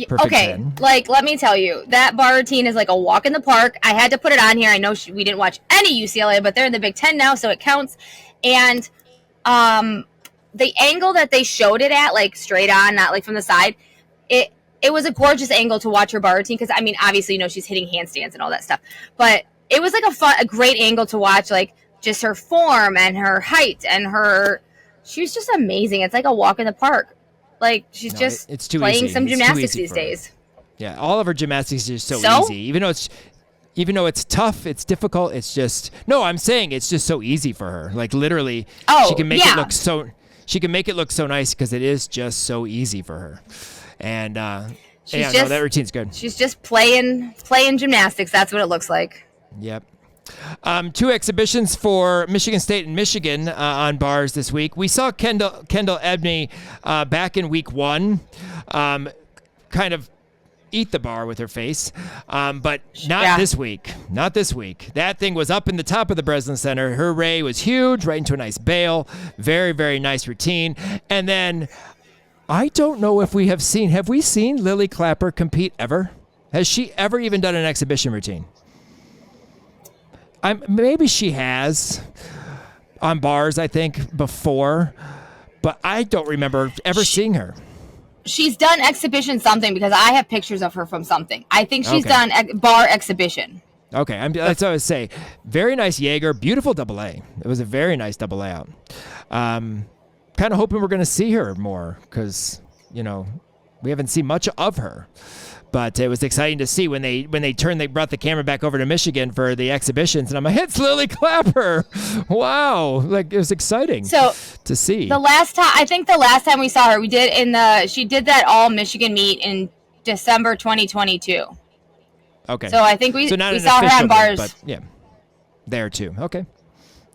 Perfect okay, 10. Like, let me tell you, that bar routine is like a walk in the park. I had to put it on here. I know we didn't watch any UCLA, but they're in the Big Ten now, so it counts. And the angle that they showed it at, like straight on, not like from the side, it was a gorgeous angle to watch her bar routine because, I mean, obviously, you know, she's hitting handstands and all that stuff. But it was like a great angle to watch, like just her form and her height and she was just amazing. It's like a walk in the park. Like, she's it's too playing easy. Some gymnastics these days. Yeah, all of her gymnastics is so easy. Even though it's tough, it's difficult, it's just... No, I'm saying it's just so easy for her. Like, literally, she can make it look so... She can make it look so nice because it is just so easy for her. And, that routine's good. She's just playing gymnastics. That's what it looks like. Yep. 2 exhibitions for Michigan State and Michigan on bars this week. We saw Kendall Ebney back in week 1 kind of eat the bar with her face, but not this week. Not this week. That thing was up in the top of the Breslin Center. Her ray was huge, right into a nice bail. Very, very nice routine. And then I don't know if have we seen Lily Clapper compete ever? Has she ever even done an exhibition routine? Maybe she has on bars, I think, before, but I don't remember ever seeing her. She's done exhibition something because I have pictures of her from something. I think she's done bar exhibition. Okay, that's what I would say. Very nice Jaeger, beautiful double A. It was a very nice double layout. Kind of hoping we're going to see her more because, you know, we haven't seen much of her. But it was exciting to see when they brought the camera back over to Michigan for the exhibitions, and I'm like, it's Lily Clapper! Wow, like it was exciting to see. I think the last time we saw her, she did that all Michigan meet in December 2022. Okay. So I think we saw her on bars. But yeah, there too. Okay.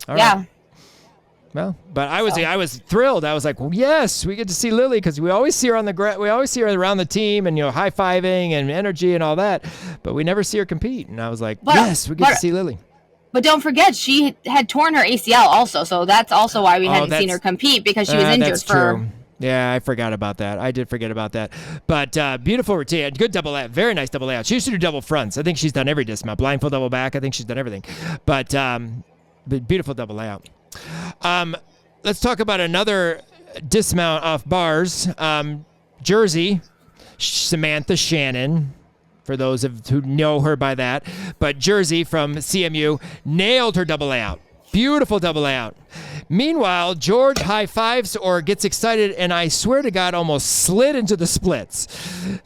All right. Well, but I was thrilled. I was like, well, yes, we get to see Lily because we always see her on the we always see her around the team and, you know, high fiving and energy and all that, but we never see her compete. And I was like, yes, we get to see Lily. But don't forget, she had torn her ACL also, so that's also why we hadn't seen her compete because she was injured. That's true. Yeah, I forgot about that. I did forget about that. But beautiful routine. Good double layout. Very nice double layout. She used to do double fronts. I think she's done every dismount. Blindfold double back. I think she's done everything. But beautiful double layout. Let's talk about another dismount off bars. Jersey, Samantha Shannon, for those who know her by that. But Jersey from CMU nailed her double layout. Beautiful double layout. Meanwhile, George high fives or gets excited, and I swear to God, almost slid into the splits.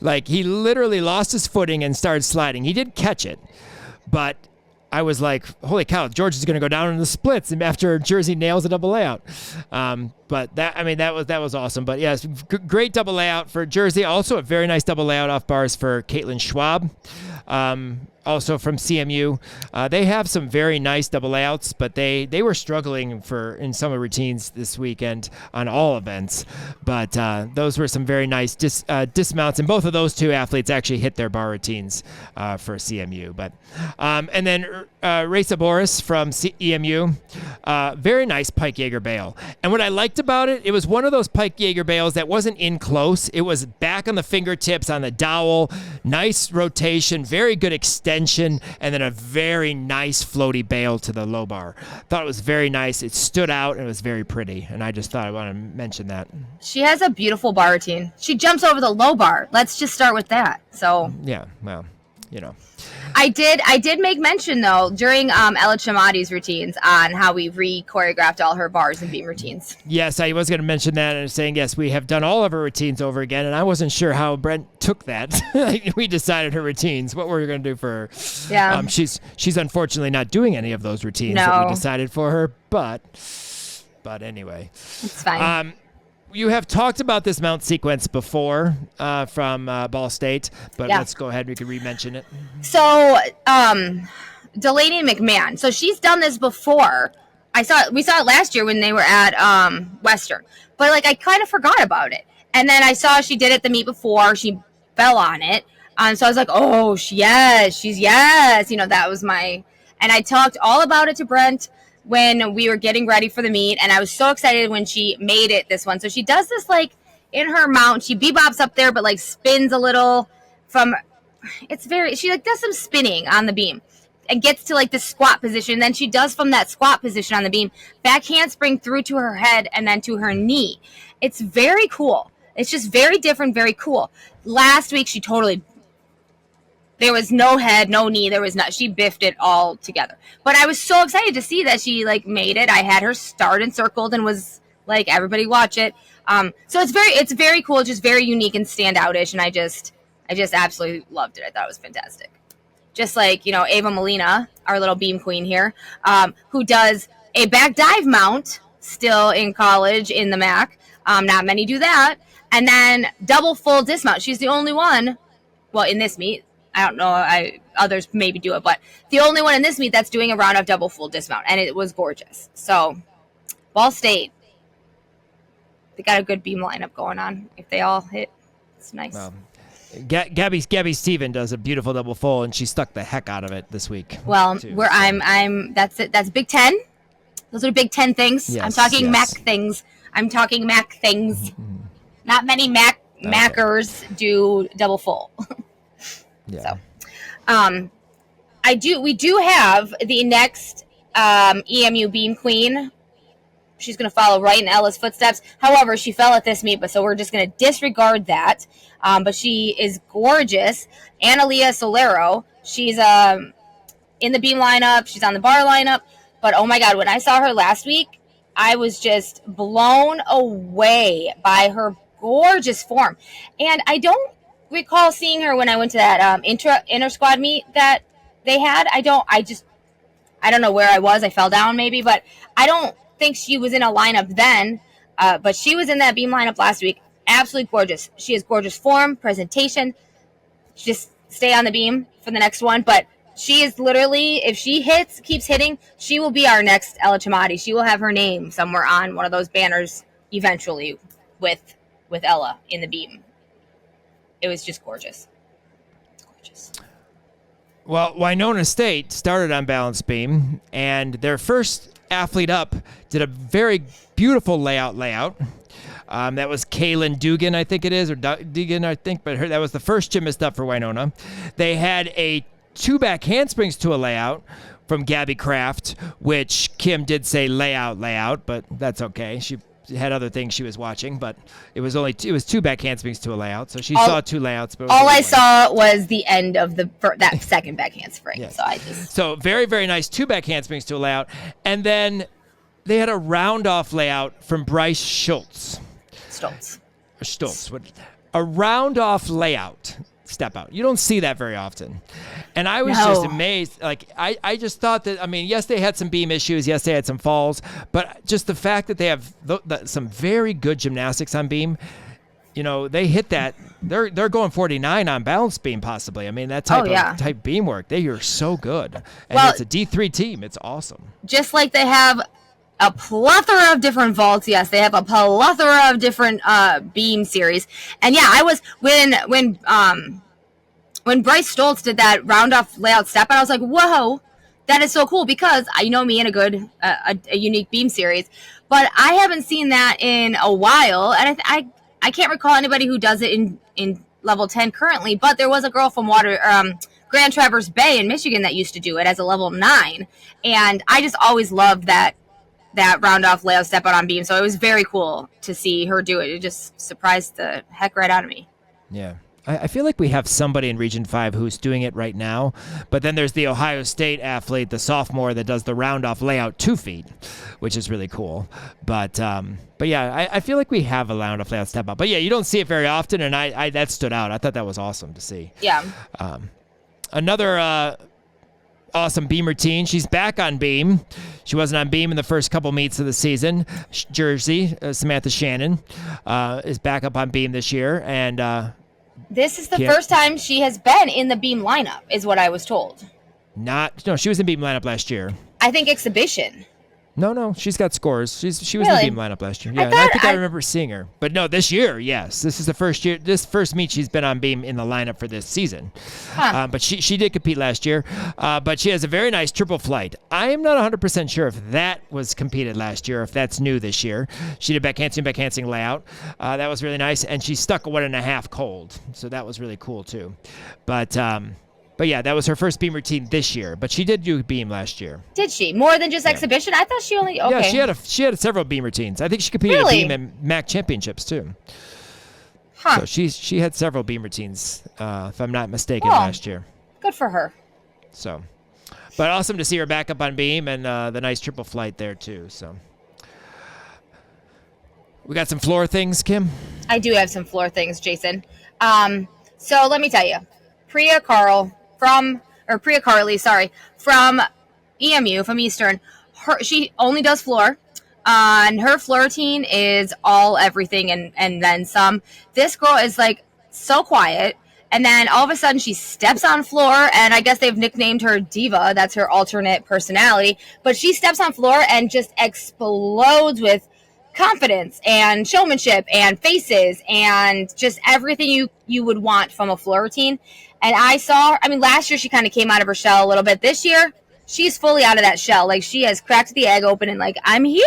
Like, he literally lost his footing and started sliding. He did catch it, but I was like, holy cow, George is going to go down in the splits after Jersey nails a double layout. But that was awesome. But yes, great double layout for Jersey. Also a very nice double layout off bars for Caitlin Schwab. also from CMU. They have some very nice double layouts, but they were struggling in some of routines this weekend on all events. But those were some very nice dismounts, and both of those two athletes actually hit their bar routines for CMU. But and then Reza Boris from EMU, very nice Pike Jaeger bail. And what I liked about it, it was one of those Pike Jaeger bails that wasn't in close. It was back on the fingertips on the dowel, nice rotation, very good extension, and then a very nice floaty bail to the low bar. Thought it was very nice. It stood out and it was very pretty. And I just thought I want to mention that. She has a beautiful bar routine. She jumps over the low bar. Let's just start with that. So yeah, well, you know. I did make mention though during Ella Chamati's routines on how we re-choreographed all her bars and beam routines. Yes, I was going to mention that and saying yes, we have done all of her routines over again, and I wasn't sure how Brent took that. We decided her routines, what we were going to do for her. Yeah, she's unfortunately not doing any of those routines that we decided for her, but anyway, it's fine. You have talked about this mount sequence before from Ball State, but let's go ahead. We can re-mention it. So, Delaney McMahon. So she's done this before. We saw it last year when they were at Western, but like I kind of forgot about it. And then I saw she did it the meet before. She fell on it, so I was like, oh, yes. You know, that was my. And I talked all about it to Brent when we were getting ready for the meet, and I was so excited when she made it this one. So she does this like in her mount. She bebops up there, but like spins a little she like does some spinning on the beam and gets to like the squat position. Then she does from that squat position on the beam, back handspring through to her head and then to her knee. It's very cool. It's just very different, very cool. Last week, there was no head, no knee. She biffed it all together. But I was so excited to see that she like made it. I had her start and circled and was like, everybody watch it. So it's very cool, just very unique and standoutish. And I just absolutely loved it. I thought it was fantastic. Just like, you know, Ava Molina, our little beam queen here, who does a back dive mount still in college in the MAC. Not many do that. And then double full dismount. She's the only one, well, in this meet. I don't know. Others maybe do it, but the only one in this meet that's doing a round of double full dismount, and it was gorgeous. So, Ball State, they got a good beam lineup going on. If they all hit, it's nice. Well, Gabby Steven does a beautiful double full, and she stuck the heck out of it this week. Well, that's it. That's Big Ten. Those are Big Ten things. Yes, I'm talking MAC things. Not many Mackers do double full. Yeah. So, we do have the next EMU beam queen. She's going to follow right in Ella's footsteps. However, she fell at this meet, so we're just going to disregard that. But she is gorgeous. Analia Solero. She's in the beam lineup. She's on the bar lineup. But oh my God, when I saw her last week, I was just blown away by her gorgeous form. And I don't recall seeing her when I went to that inter squad meet that they had. I don't know where I was. I fell down maybe, but I don't think she was in a lineup then. But she was in that beam lineup last week. Absolutely gorgeous. She has gorgeous form, presentation. Just stay on the beam for the next one. But she is literally, if she keeps hitting, she will be our next Ella Chamati. She will have her name somewhere on one of those banners eventually with Ella in the beam. It was just gorgeous. Gorgeous. Well, Winona State started on balance beam, and their first athlete up did a very beautiful layout. That was Kaylin Dugan, I think it is, or Dugan, I think, but that was the first gymnast up for Winona. They had a 2 back handsprings to a layout from Gabby Kraft, which Kim did say layout, but that's okay. She had other things she was watching, but it was 2 back handsprings to a layout, so she saw 2 layouts. But all I saw was the end of that second back handspring. Yes. So very, very nice 2 back handsprings to a layout, and then they had a round off layout from Bryce Stoltz. A round off layout step out. You don't see that very often. And I was just amazed. Like, I just thought that, I mean, yes, they had some beam issues. Yes, they had some falls. But just the fact that they have some very good gymnastics on beam, they hit that. They're going 49 on balance beam possibly. I mean, that type beam work, they are so good. And it's a D3 team. It's awesome. Just like they have a plethora of different vaults. Yes, they have a plethora of different beam series. And yeah, I was when Bryce Stoltz did that round off layout step, and I was like, whoa, that is so cool, because you know me and a unique beam series, but I haven't seen that in a while, and I can't recall anybody who does it in level 10 currently, but there was a girl from Grand Traverse Bay in Michigan that used to do it as a level 9, and I just always loved that round off layout step out on beam, so it was very cool to see her do it. It just surprised the heck right out of me. Yeah. I feel like we have somebody in Region 5 who's doing it right now, but then there's the Ohio State athlete, the sophomore, that does the round-off layout 2 feet, which is really cool. But yeah, I feel like we have a round-off layout step-up. But yeah, you don't see it very often, and I that stood out. I thought that was awesome to see. Yeah. Another awesome beam routine. She's back on beam. She wasn't on beam in the first couple meets of the season. Jersey, Samantha Shannon, is back up on beam this year, and this is the first time she has been in the beam lineup, is what I was told. No, she was in beam lineup last year. I think exhibition. No, she's got scores. She was really? in beam lineup last year. Yeah, I think I remember seeing her. But no, this year, yes. This is the first year. This first meet she's been on beam in the lineup for this season. Huh. But she did compete last year. But she has a very nice triple flight. I am not 100% sure if that was competed last year, or if that's new this year. She did backhanding layout. That was really nice. And she stuck a 1.5 cold. So that was really cool too. But yeah, that was her first beam routine this year. But she did do beam last year. Did she? More than just exhibition? I thought she only... Okay. Yeah, she had several beam routines. I think she competed at beam and MAC championships too. Huh. So she had several beam routines, if I'm not mistaken, last year. Good for her. So, but awesome to see her back up on beam, and the nice triple flight there too. So we got some floor things, Kim? I do have some floor things, Jason. So let me tell you. Priya Carly from EMU, from Eastern. She only does floor. And her floor routine is all everything and then some. This girl is like so quiet. And then all of a sudden she steps on floor, and I guess they've nicknamed her Diva. That's her alternate personality. But she steps on floor and just explodes with confidence and showmanship and faces and just everything you would want from a floor routine. And last year she kind of came out of her shell a little bit. This year, she's fully out of that shell. Like, she has cracked the egg open and like, I'm here,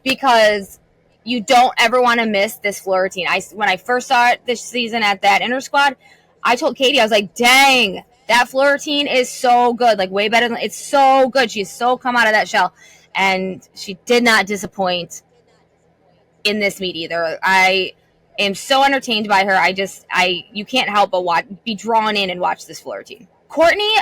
because you don't ever want to miss this floor routine. When I first saw it this season at that inter squad, I told Katie, I was like, dang, that floor routine is so good. Like, way better it's so good. She's so come out of that shell. And she did not disappoint in this meet either. I am so entertained by her. You can't help but be drawn in and watch this floor routine. Courtney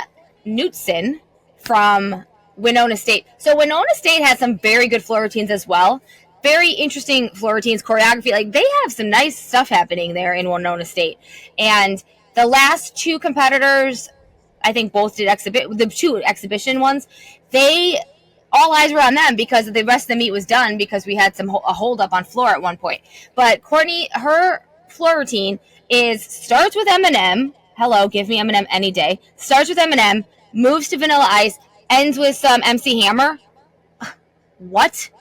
Knutson from Winona State. So Winona State has some very good floor routines as well. Very interesting floor routines, choreography. Like, they have some nice stuff happening there in Winona State. And the last two competitors, I think both did the two exhibition ones, all eyes were on them because the rest of the meet was done because we had a hold up on floor at one point. But Courtney, her floor routine starts with M&M. Hello, give me M&M any day. Starts with M&M, moves to Vanilla Ice, ends with some MC Hammer. What?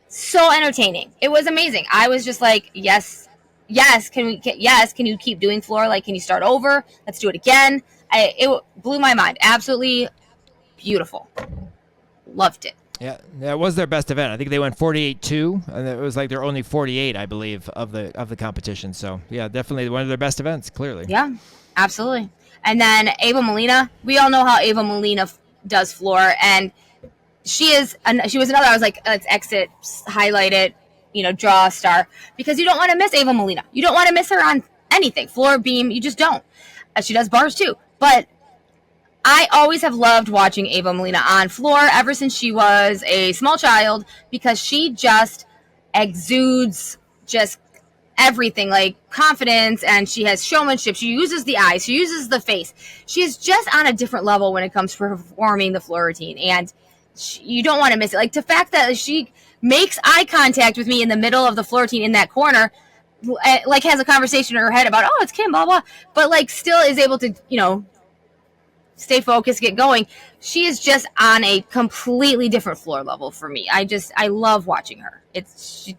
So entertaining. It was amazing. I was just like, yes. Can you keep doing floor? Like, can you start over? Let's do it again. It blew my mind. Absolutely beautiful. Loved it. Yeah, it was their best event. I think they went 48-2, and it was like they're only 48, I believe, of the competition. So yeah, definitely one of their best events, clearly. Yeah, absolutely. And then Ava Molina, we all know how Ava Molina does floor, and she was another. I was like, let's exit, highlight it, draw a star, because you don't want to miss Ava Molina. You don't want to miss her on anything, floor, beam. You just don't. She does bars too, but I always have loved watching Ava Molina on floor ever since she was a small child, because she just exudes just everything, like confidence, and she has showmanship. She uses the eyes, she uses the face. She is just on a different level when it comes to performing the floor routine, and you don't want to miss it. Like, the fact that she makes eye contact with me in the middle of the floor routine in that corner, like has a conversation in her head about, oh, it's Kim, blah blah, but like still is able to stay focused, get going. She is just on a completely different floor level for me. I love watching her. It's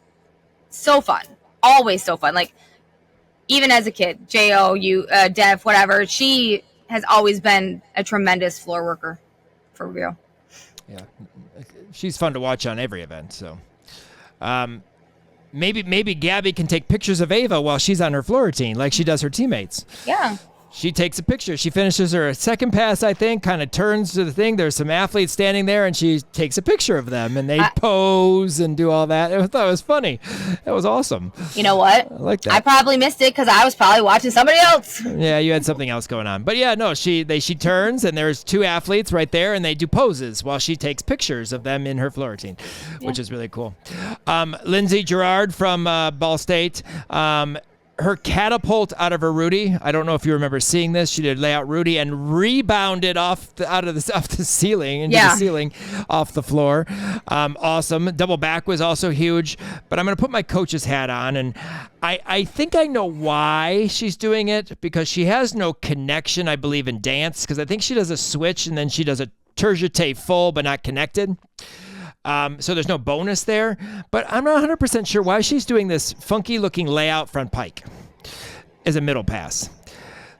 so fun, always so fun. Like even as a kid, Dev, whatever, she has always been a tremendous floor worker, for real. Yeah, she's fun to watch on every event. So, maybe Gabby can take pictures of Ava while she's on her floor routine, like she does her teammates. Yeah. She takes a picture. She finishes her second pass, I think, kind of turns to the thing. There's some athletes standing there, and she takes a picture of them, and they pose and do all that. I thought it was funny. That was awesome. You know what? I like that. I probably missed it because I was probably watching somebody else. Yeah, you had something else going on. But yeah, no, she turns, and there's two athletes right there, and they do poses while she takes pictures of them in her floor routine, which is really cool. Lindsay Gerard from Ball State. Her catapult out of her Rudy. I don't know if you remember seeing this. She did layout Rudy and rebounded off the ceiling into the ceiling, off the floor. Awesome. Double back was also huge. But I'm going to put my coach's hat on, and I think I know why she's doing it, because she has no connection, I believe, in dance. Because I think she does a switch and then she does a tergite full but not connected. So there's no bonus there, but I'm not 100% sure why she's doing this funky looking layout front pike as a middle pass.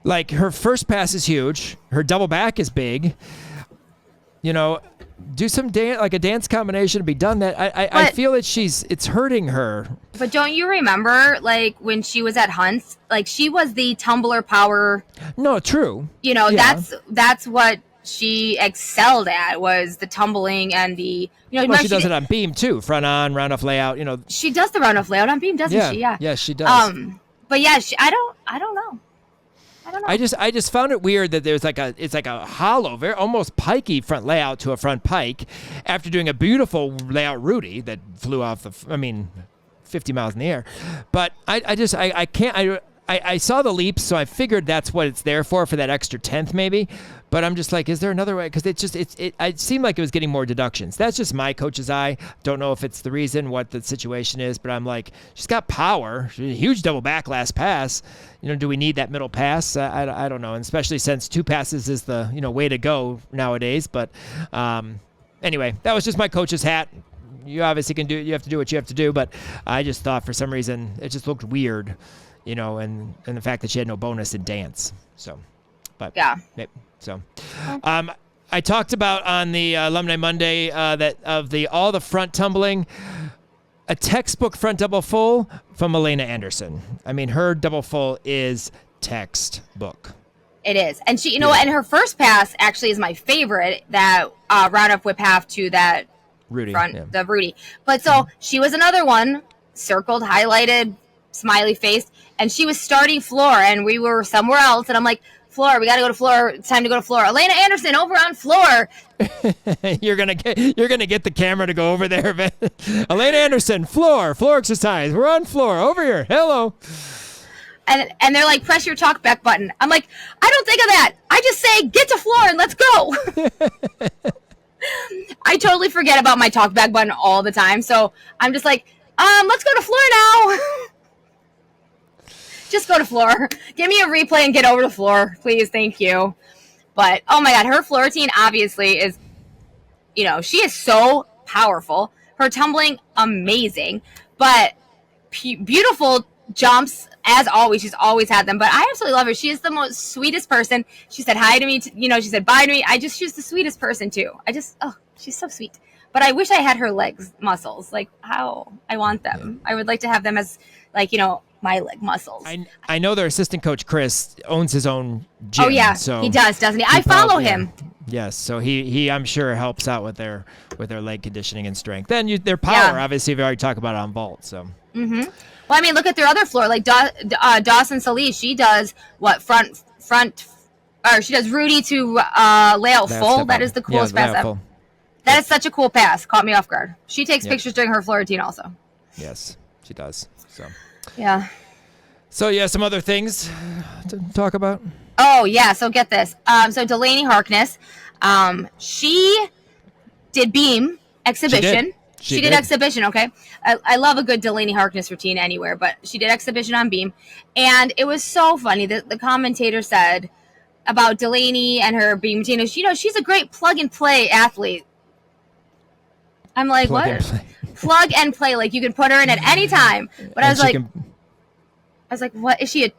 Like her first pass is huge. Her double back is big. Do some dance, like a dance combination to be done that. I feel that it's hurting her. But don't you remember, like when she was at Hunt's, like she was the tumbler power. No, true. That's what she excelled at, was the tumbling and the she does it on beam too, front on round off layout. She does the round off layout on beam, doesn't she? Yeah, she does. But yeah, I don't know. I just found it weird that there's it's like a hollow, very almost pikey front layout to a front pike after doing a beautiful layout Rudy that flew off 50 miles in the air. But I can't. I saw the leaps, so I figured that's what it's there for that extra tenth maybe. But I'm just like, is there another way? Because it seemed like it was getting more deductions. That's just my coach's eye. Don't know if it's the reason, what the situation is, but I'm like, she's got power. She's a huge double back last pass. Do we need that middle pass? I don't know, and especially since two passes is the way to go nowadays. But anyway, that was just my coach's hat. You obviously can do. You have to do what you have to do. But I just thought for some reason it just looked weird. And the fact that she had no bonus in dance. So, but yeah. So, I talked about on the Alumni Monday that of all the front tumbling, a textbook front double full from Elena Anderson. I mean, her double full is textbook. It is, and she, and her first pass actually is my favorite. That round up whip half to that Rudy front, the Rudy. But so she was another one, circled, highlighted, smiley face, and she was starting floor, and we were somewhere else, and I'm like, floor, we got to go to floor. It's time to go to floor. Elena Anderson over on floor. You're gonna get the camera to go over there. Elena Anderson, floor exercise. We're on floor over here. Hello. And they're like, press your talkback button. I'm like, I don't think of that. I just say, get to floor and let's go. I totally forget about my talkback button all the time, so I'm just like, let's go to floor now. Just go to floor. Give me a replay and get over to floor, please. Thank you. But, oh my God, her floor routine obviously is, she is so powerful. Her tumbling, amazing. But beautiful jumps, as always. She's always had them. But I absolutely love her. She is the most sweetest person. She said hi to me. She said bye to me. She's the sweetest person, too. She's so sweet. But I wish I had her legs muscles. Like, how I want them. I would like to have them as, my leg muscles. I know their assistant coach Chris owns his own gym. Oh yeah, so he does, doesn't he? I follow him. Yes, so he I'm sure helps out with their leg conditioning and strength. Then their power, obviously, we've already talked about on vault. So. Mm-hmm. Well, I mean, look at their other floor, like Dawson Solis. She does front, or she does Rudy to layout full. That is the coolest pass ever. That is such a cool pass. Caught me off guard. She takes pictures during her floor routine also. Yes, she does. So. Yeah. So, some other things to talk about. Oh, yeah. So get this. So Delaney Harkness, she did beam exhibition. She did exhibition, okay? I love a good Delaney Harkness routine anywhere, but she did exhibition on beam. And it was so funny. The commentator said about Delaney and her beam routine, she's a great plug-and-play athlete. I'm like, what? Plug and play. Like, you can put her in at any time. But I was like, what? Is she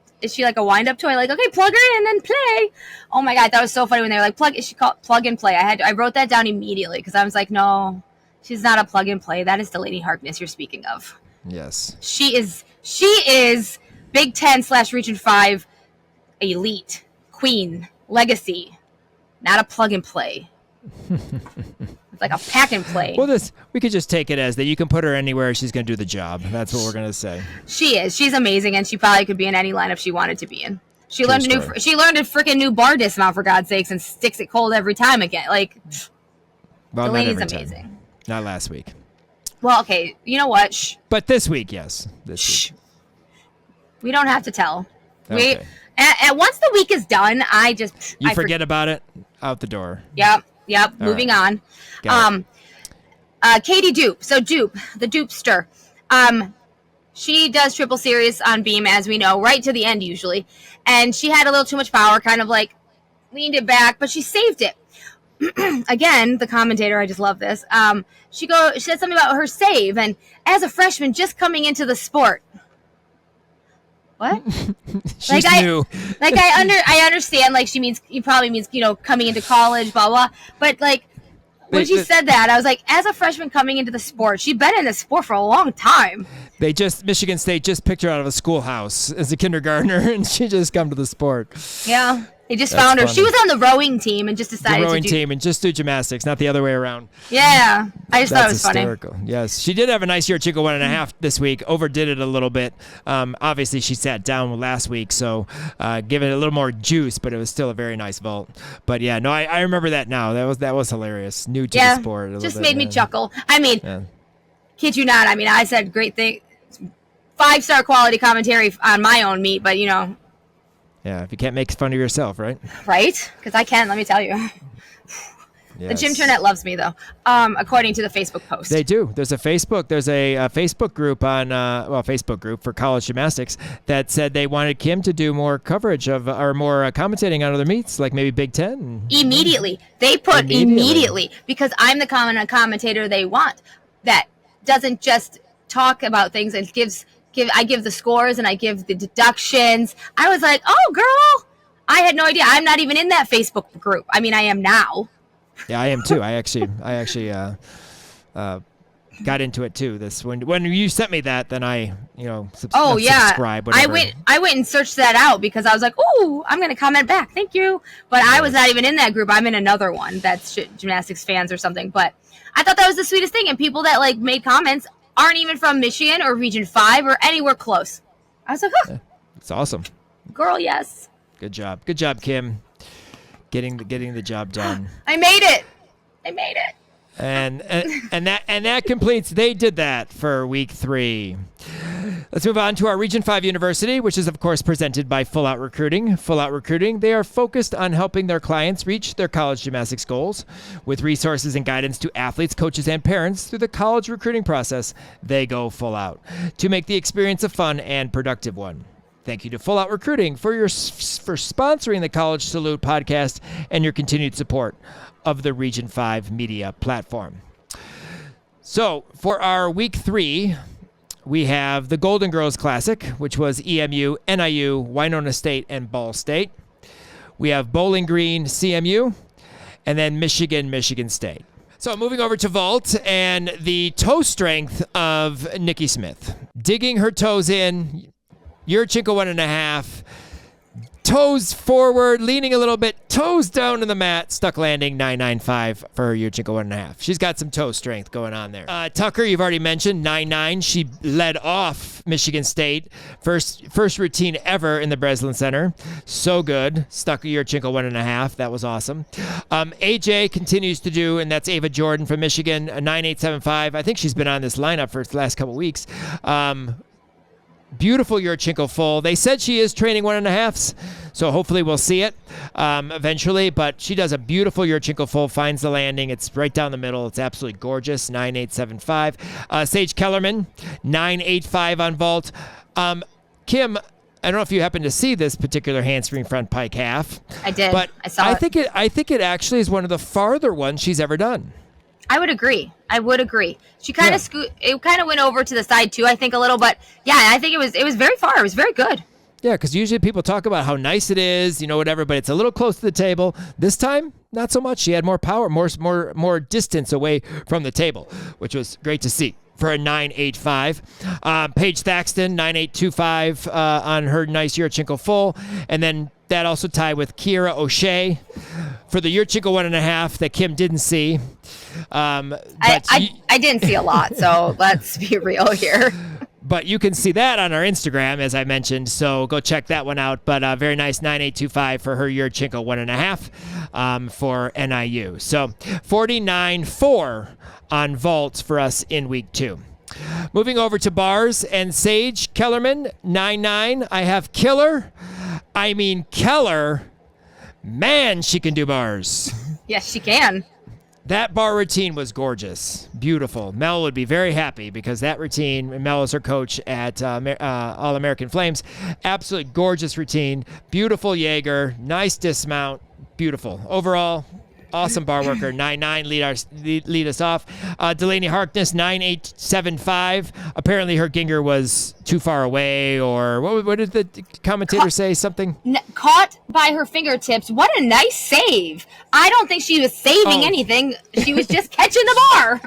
like a wind-up toy? Like, okay, plug her in and play. Oh, my God. That was so funny when they were like, is she called plug and play? I wrote that down immediately because I was like, no. She's not a plug and play. That is Delaney Harkness you're speaking of. Yes. She is Big 10 / Region 5 elite, queen, legacy, not a plug and play. It's like a pack and play. Well, we could just take it as that you can put her anywhere. She's going to do the job. That's what we're going to say. She is. She's amazing, and she probably could be in any lineup she wanted to be in. She learned a freaking new bar dismount, for God's sakes, and sticks it cold every time again. Like, Delaney's amazing. Time. Not last week. Well, okay. You know what? Shh. But this week, yes. This week. We don't have to tell. Okay. And once the week is done, I forget about it. Out the door. Yep. Moving on. Katie Dupe. So Dupe, the Dupester. She does triple series on beam, as we know, right to the end usually. And she had a little too much power, kind of like leaned it back, but she saved it. Again, the commentator, I just love this. She said something about her save, and as a freshman just coming into the sport. What? She's new. I understand. Like, he probably means coming into college, blah blah. But like when she said that, I was like, as a freshman coming into the sport, she'd been in the sport for a long time. Michigan State just picked her out of a schoolhouse as a kindergartner, and she just come to the sport. Yeah. They just found her. Funny. She was on the rowing team and just decided to do gymnastics, not the other way around. Yeah. I just thought it was hysterical. Funny. Yes. She did have a nice year, Chico 1.5 this week. Overdid it a little bit. Obviously, she sat down last week, so give it a little more juice, but it was still a very nice vault. But yeah, no, I remember that now. That was hilarious. New to the sport. Just made me chuckle. I mean, kid you not. I mean, I said great thing. 5-star quality commentary on my own meet, but Yeah, if you can't make fun of yourself, right? Right? Because I can, let me tell you. Yes. The Gym Turnette loves me, though, according to the Facebook post. They do. There's a Facebook group Facebook group for college gymnastics that said they wanted Kim to do more coverage of, or more commentating on other meets, like maybe Big 10. Immediately. They put immediately, because I'm the commentator they want that doesn't just talk about things and I give the scores and I give the deductions. I was like, oh, girl, I had no idea. I'm not even in that Facebook group. I mean, I am now. Yeah, I am too. I actually got into it too. When you sent me that, then I subscribe. Whatever. I went and searched that out because I was like, oh, I'm going to comment back. Thank you. But I was not even in that group. I'm in another one that's gymnastics fans or something. But I thought that was the sweetest thing. And people that made comments aren't even from Michigan or Region 5 or anywhere close. I was like, huh. It's awesome. Girl, yes. Good job, Kim. Getting the job done. I made it. And that completes. They did that for week 3. Let's move on to our Region 5 University, which is, of course, presented by Full Out Recruiting. Full Out Recruiting, they are focused on helping their clients reach their college gymnastics goals. With resources and guidance to athletes, coaches, and parents through the college recruiting process, they go full out to make the experience a fun and productive one. Thank you to Full Out Recruiting for sponsoring the College Salute podcast and your continued support of the Region 5 media platform. So for our week 3, we have the Golden Girls Classic, which was EMU, NIU, Winona State, and Ball State. We have Bowling Green, CMU, and then Michigan State. So moving over to vault and the toe strength of Nikki Smith. Digging her toes in, Yurchenko 1.5, toes forward, leaning a little bit, toes down to the mat, stuck landing 9.95 for Yurchenko 1.5. She's got some toe strength going on there. Tucker, you've already mentioned 9.9. She led off Michigan State, first routine ever in the Breslin Center. So good. Stuck Yurchenko 1.5. That was awesome. AJ continues to do, and that's Ava Jordan from Michigan, a 9.875. I think she's been on this lineup for the last couple weeks. Beautiful Yurchenko full. They said she is training 1.5s, so hopefully we'll see it eventually. But she does a beautiful Yurchenko full, finds the landing. It's right down the middle. It's absolutely gorgeous. 9.875. Sage Kellerman, 9.85 on vault. Kim, I don't know if you happen to see this particular handspring front pike half. I did. But I saw it. I think it actually is one of the farther ones she's ever done. I would agree. She kind of it kind of went over to the side too, I think a little, but yeah, I think it was very far. It was very good. Yeah, because usually people talk about how nice it is, whatever, but it's a little close to the table. This time, not so much. She had more power, more distance away from the table, which was great to see for a 9.85. Paige Thaxton, 9.825 on her nice Yurchenko full, and then that also tied with Kira O'Shea for the Yurchenko 1.5 that Kim didn't see. I didn't see a lot, so let's be real here. But you can see that on our Instagram, as I mentioned, so go check that one out. But very nice 9.825 for her Yurchenko 1.5 for NIU. So 49.4 on vault for us in week 2. Moving over to bars and Sage Kellerman, 9.9. I have Keller. Man, she can do bars. Yes, she can. That bar routine was gorgeous. Beautiful. Mel would be very happy because that routine, Mel is her coach at All-American Flames, absolutely gorgeous routine. Beautiful Jaeger, nice dismount, beautiful. Overall, awesome bar worker. 9.9 lead us off. Delaney Harkness, 9.875. Apparently her Ginger was too far away, or what did the commentator say? Something? Caught by her fingertips. What a nice save. I don't think she was saving anything. She was just catching the bar.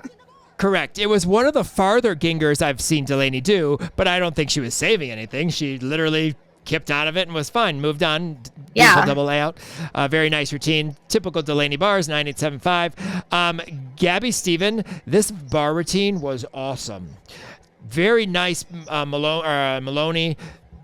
Correct. It was one of the farther Gingers I've seen Delaney do, but I don't think she was saving anything. She literally kipped out of it and was fine. Moved on. Beautiful double layout. Very nice routine. Typical Delaney bars, 9.875. Gabby Stephen, this bar routine was awesome. Very nice Maloney.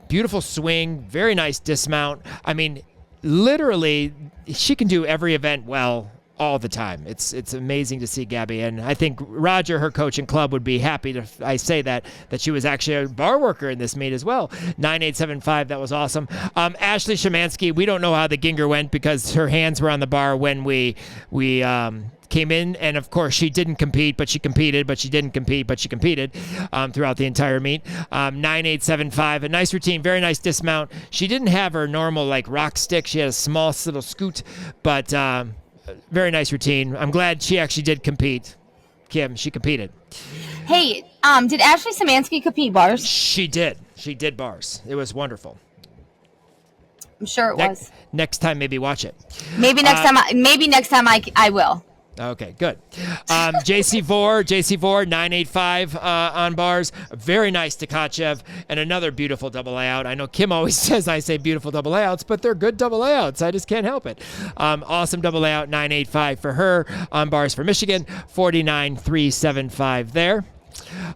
Beautiful swing. Very nice dismount. I mean, literally, she can do every event well all the time. It's amazing to see Gabby, and I think Roger, her coach and club, would be happy to I say that she was actually a bar worker in this meet as well. 9.875, that was awesome. Ashley Shemansky, we don't know how the Ginger went because her hands were on the bar when we came in, and of course she didn't compete, but she competed, but she didn't compete, but she competed throughout the entire meet. 9.875, a nice routine, very nice dismount. She didn't have her normal rock stick. She had a small little scoot, but very nice routine. I'm glad she actually did compete. Kim, she competed. Hey, did Ashley Szymanski compete bars? She did. She did bars. It was wonderful. I'm sure it was. Next time, maybe watch it. Maybe next time. Maybe next time I will. Okay, good. JC Vore, 9.85 on bars. Very nice Tkachev, and another beautiful double layout. I know Kim always says I say beautiful double layouts, but they're good double layouts. I just can't help it. Awesome double layout, 9.85 for her on bars for Michigan, 49.375 there.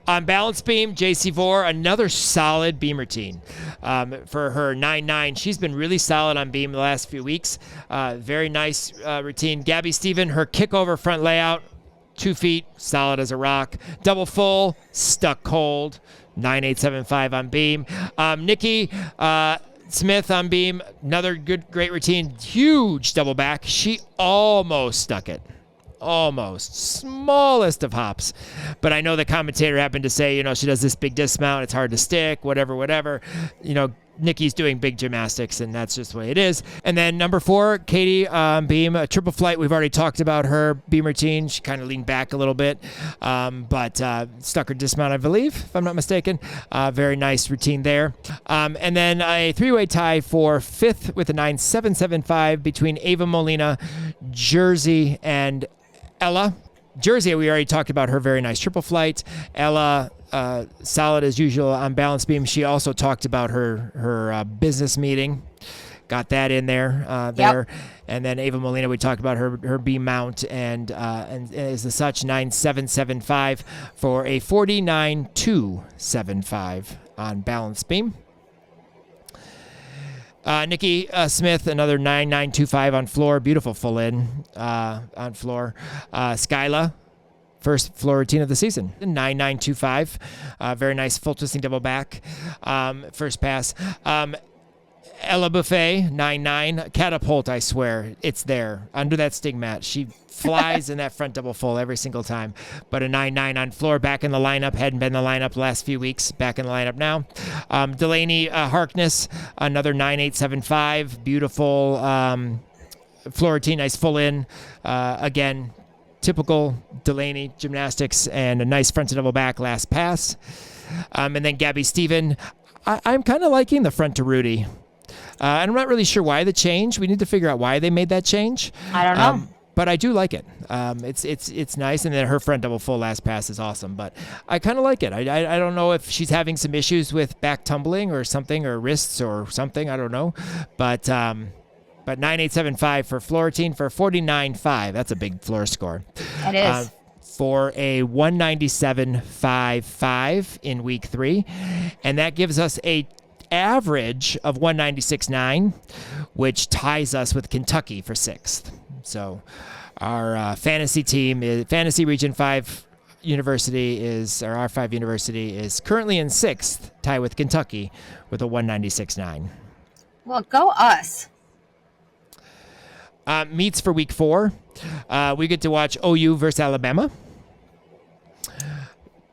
On balance beam, JC Vore, another solid beam routine for her 9.9. She's been really solid on beam the last few weeks. Very nice routine. Gabby Stephen, her kickover front layout, 2 feet, solid as a rock. Double full, stuck cold, 9.875 on beam. Nikki Smith on beam, another great routine. Huge double back. She almost stuck it. Almost. Smallest of hops. But I know the commentator happened to say, she does this big dismount. It's hard to stick, whatever. Nikki's doing big gymnastics, and that's just the way it is. And then number 4, Katie beam, a triple flight. We've already talked about her beam routine. She kind of leaned back a little bit, but stuck her dismount, I believe, if I'm not mistaken. Very nice routine there. And then a 3-way tie for 5th with a 9.775 between Ava Molina, Jersey, and Ella. Jersey, we already talked about her very nice triple flight. Ella, solid as usual on balance beam. She also talked about her business meeting. Got that in there. There. And then Ava Molina, we talked about her beam mount and as such 9.775 for a 49.275 on balance beam. Nikki Smith, another 9.925 on floor. Beautiful full in on floor. Skyla, first floor routine of the season. 9925, very nice full twisting double back, first pass. Ella Buffet, 9-9. Catapult, I swear. It's there. Under that sting mat. She flies in that front double full every single time. But a 9-9 on floor, back in the lineup. Hadn't been in the lineup the last few weeks. Back in the lineup now. Delaney Harkness, another 9-8-7-5. Beautiful floor routine, nice full in. Again, typical Delaney gymnastics and a nice front to double back last pass. And then Gabby Steven. I'm kind of liking the front to Rudy. And I'm not really sure why the change. We need to figure out why they made that change. I don't know. But I do like it. It's nice. And then her front double full last pass is awesome. But I kind of like it. I don't know if she's having some issues with back tumbling or something, or wrists or something. I don't know. But 9875 for floor routine for 49.5. That's a big floor score. It is. For a 197.55 in week 3. And that gives us a average of 196.9, which ties us with Kentucky for 6th. So our fantasy team, Fantasy Region 5 University is, or R5 University is currently in 6th, tied with Kentucky with a 196.9. Well, go us. Meets for week 4. We get to watch OU versus Alabama.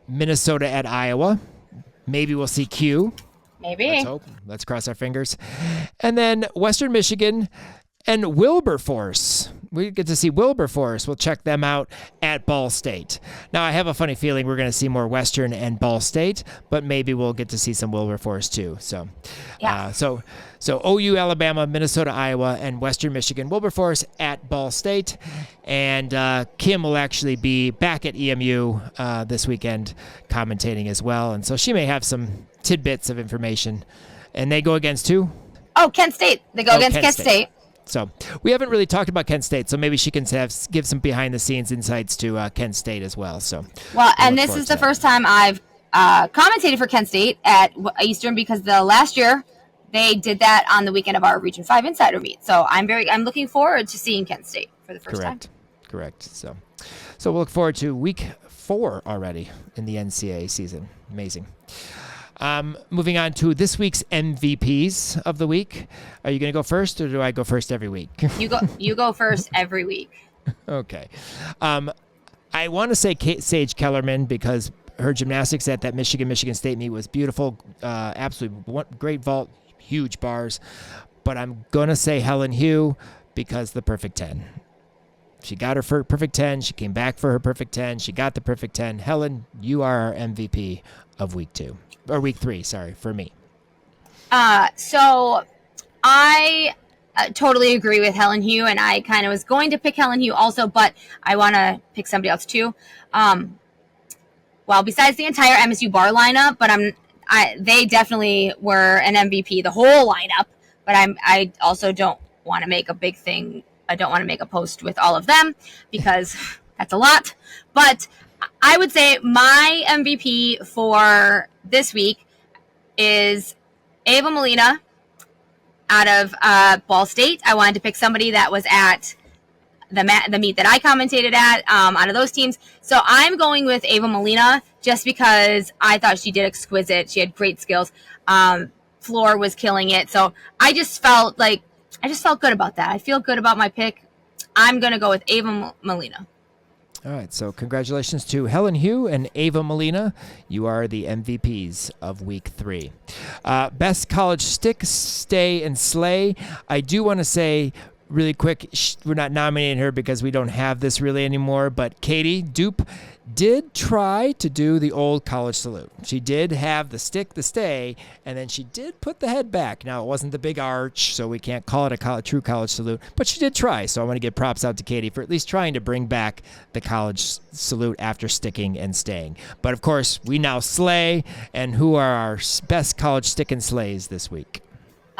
Minnesota at Iowa. Maybe we'll see Q. Maybe. Let's hope. Let's cross our fingers. And then Western Michigan and Wilberforce. We get to see Wilberforce. We'll check them out at Ball State. Now, I have a funny feeling we're going to see more Western and Ball State, but maybe we'll get to see some Wilberforce too. So, yeah. So OU, Alabama, Minnesota, Iowa, and Western Michigan, Wilberforce at Ball State. And Kim will actually be back at EMU this weekend commentating as well. And so she may have some tidbits of information. And they go against who? Oh, Kent State. They go against Kent State. So we haven't really talked about Kent State, so maybe she can give some behind-the-scenes insights to Kent State as well. So well, and this is the first time I've commentated for Kent State at Eastern, because the last year they did that on the weekend of our Region 5 Insider Meet. So I'm looking forward to seeing Kent State for the first time. Correct. So we'll look forward to week 4 already in the NCAA season. Amazing. Moving on to this week's MVPs of the week. Are you going to go first, or do I go first every week? You go first every week. Okay. I want to say Sage Kellerman, because her gymnastics at that Michigan State meet was beautiful. Absolutely great vault, huge bars. But I'm going to say Helen Hugh, because the perfect 10. She got her perfect 10. She came back for her perfect 10. She got the perfect 10. Helen, you are our MVP of week 2. Or week 3, sorry, for me. So I totally agree with Helen Hugh, and I kind of was going to pick Helen Hugh also, but I want to pick somebody else too. Well, besides the entire MSU bar lineup, but they definitely were an MVP, the whole lineup. But I also don't want to make a big thing. I don't want to make a post with all of them, because that's a lot. But I would say my MVP for this week is Ava Molina out of Ball State. I wanted to pick somebody that was at the meet that I commentated at out of those teams. So I'm going with Ava Molina just because I thought she did exquisite. She had great skills. Floor was killing it. So I just felt good about that. I feel good about my pick. I'm going to go with Ava Molina. All right, so congratulations to Helen Hugh and Ava Molina. You are the MVPs of week 3. Best college stick, stay, and slay. I do want to say really quick, we're not nominating her because we don't have this really anymore, but Katie Dupe did try to do the old college salute. She did have the stick, the stay, and then she did put the head back. Now, it wasn't the big arch, so we can't call it a true college salute, but she did try, so I want to give props out to Katie for at least trying to bring back the college salute after sticking and staying. But, of course, we now slay, and who are our best college stick and slays this week?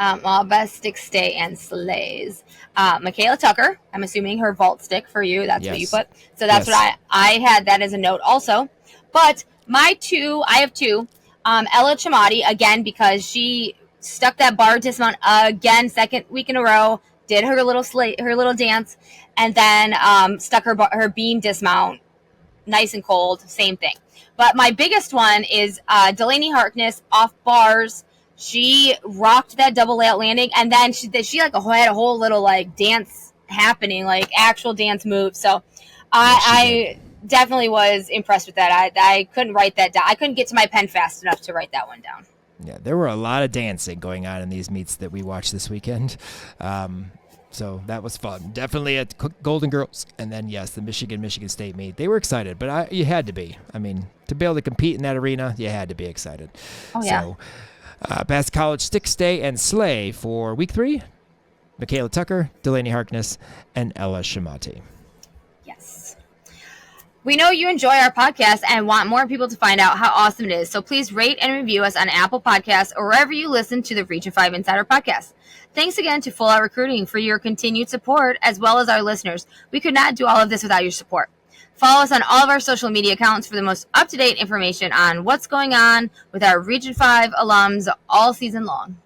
All best stick, stay, and slays. Michaela Tucker, I'm assuming her vault stick for you. That's what you put. So that's what I had that as a note also. But I have two. Ella Chamati, again, because she stuck that bar dismount again, second week in a row, did her little dance, and then stuck her beam dismount nice and cold, same thing. But my biggest one is Delaney Harkness off bars. She rocked that double layout landing, and then she like had a whole little like dance happening, like actual dance move. So I definitely was impressed with that. I couldn't write that down. I couldn't get to my pen fast enough to write that one down. Yeah, there were a lot of dancing going on in these meets that we watched this weekend. So that was fun. Definitely at Golden Girls. And then, yes, the Michigan State meet. They were excited, but you had to be. I mean, to be able to compete in that arena, you had to be excited. Oh, yeah. So, Bass College Stick, Stay, and Slay for week 3. Michaela Tucker, Delaney Harkness, and Ella Shamati. Yes. We know you enjoy our podcast and want more people to find out how awesome it is. So please rate and review us on Apple Podcasts or wherever you listen to the Region 5 Insider Podcast. Thanks again to Full Out Recruiting for your continued support, as well as our listeners. We could not do all of this without your support. Follow us on all of our social media accounts for the most up-to-date information on what's going on with our Region 5 alums all season long.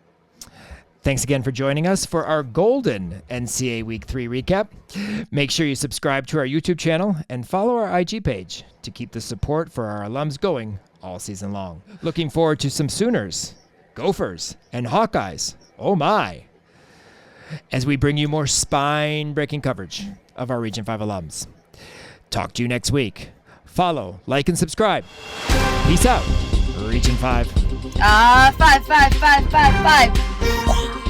Thanks again for joining us for our golden NCAA Week 3 recap. Make sure you subscribe to our YouTube channel and follow our IG page to keep the support for our alums going all season long. Looking forward to some Sooners, Gophers, and Hawkeyes. Oh my! As we bring you more spine-breaking coverage of our Region 5 alums. Talk to you next week. Follow, like, and subscribe. Peace out, Region 5. 5, 5, 5, 5, 5.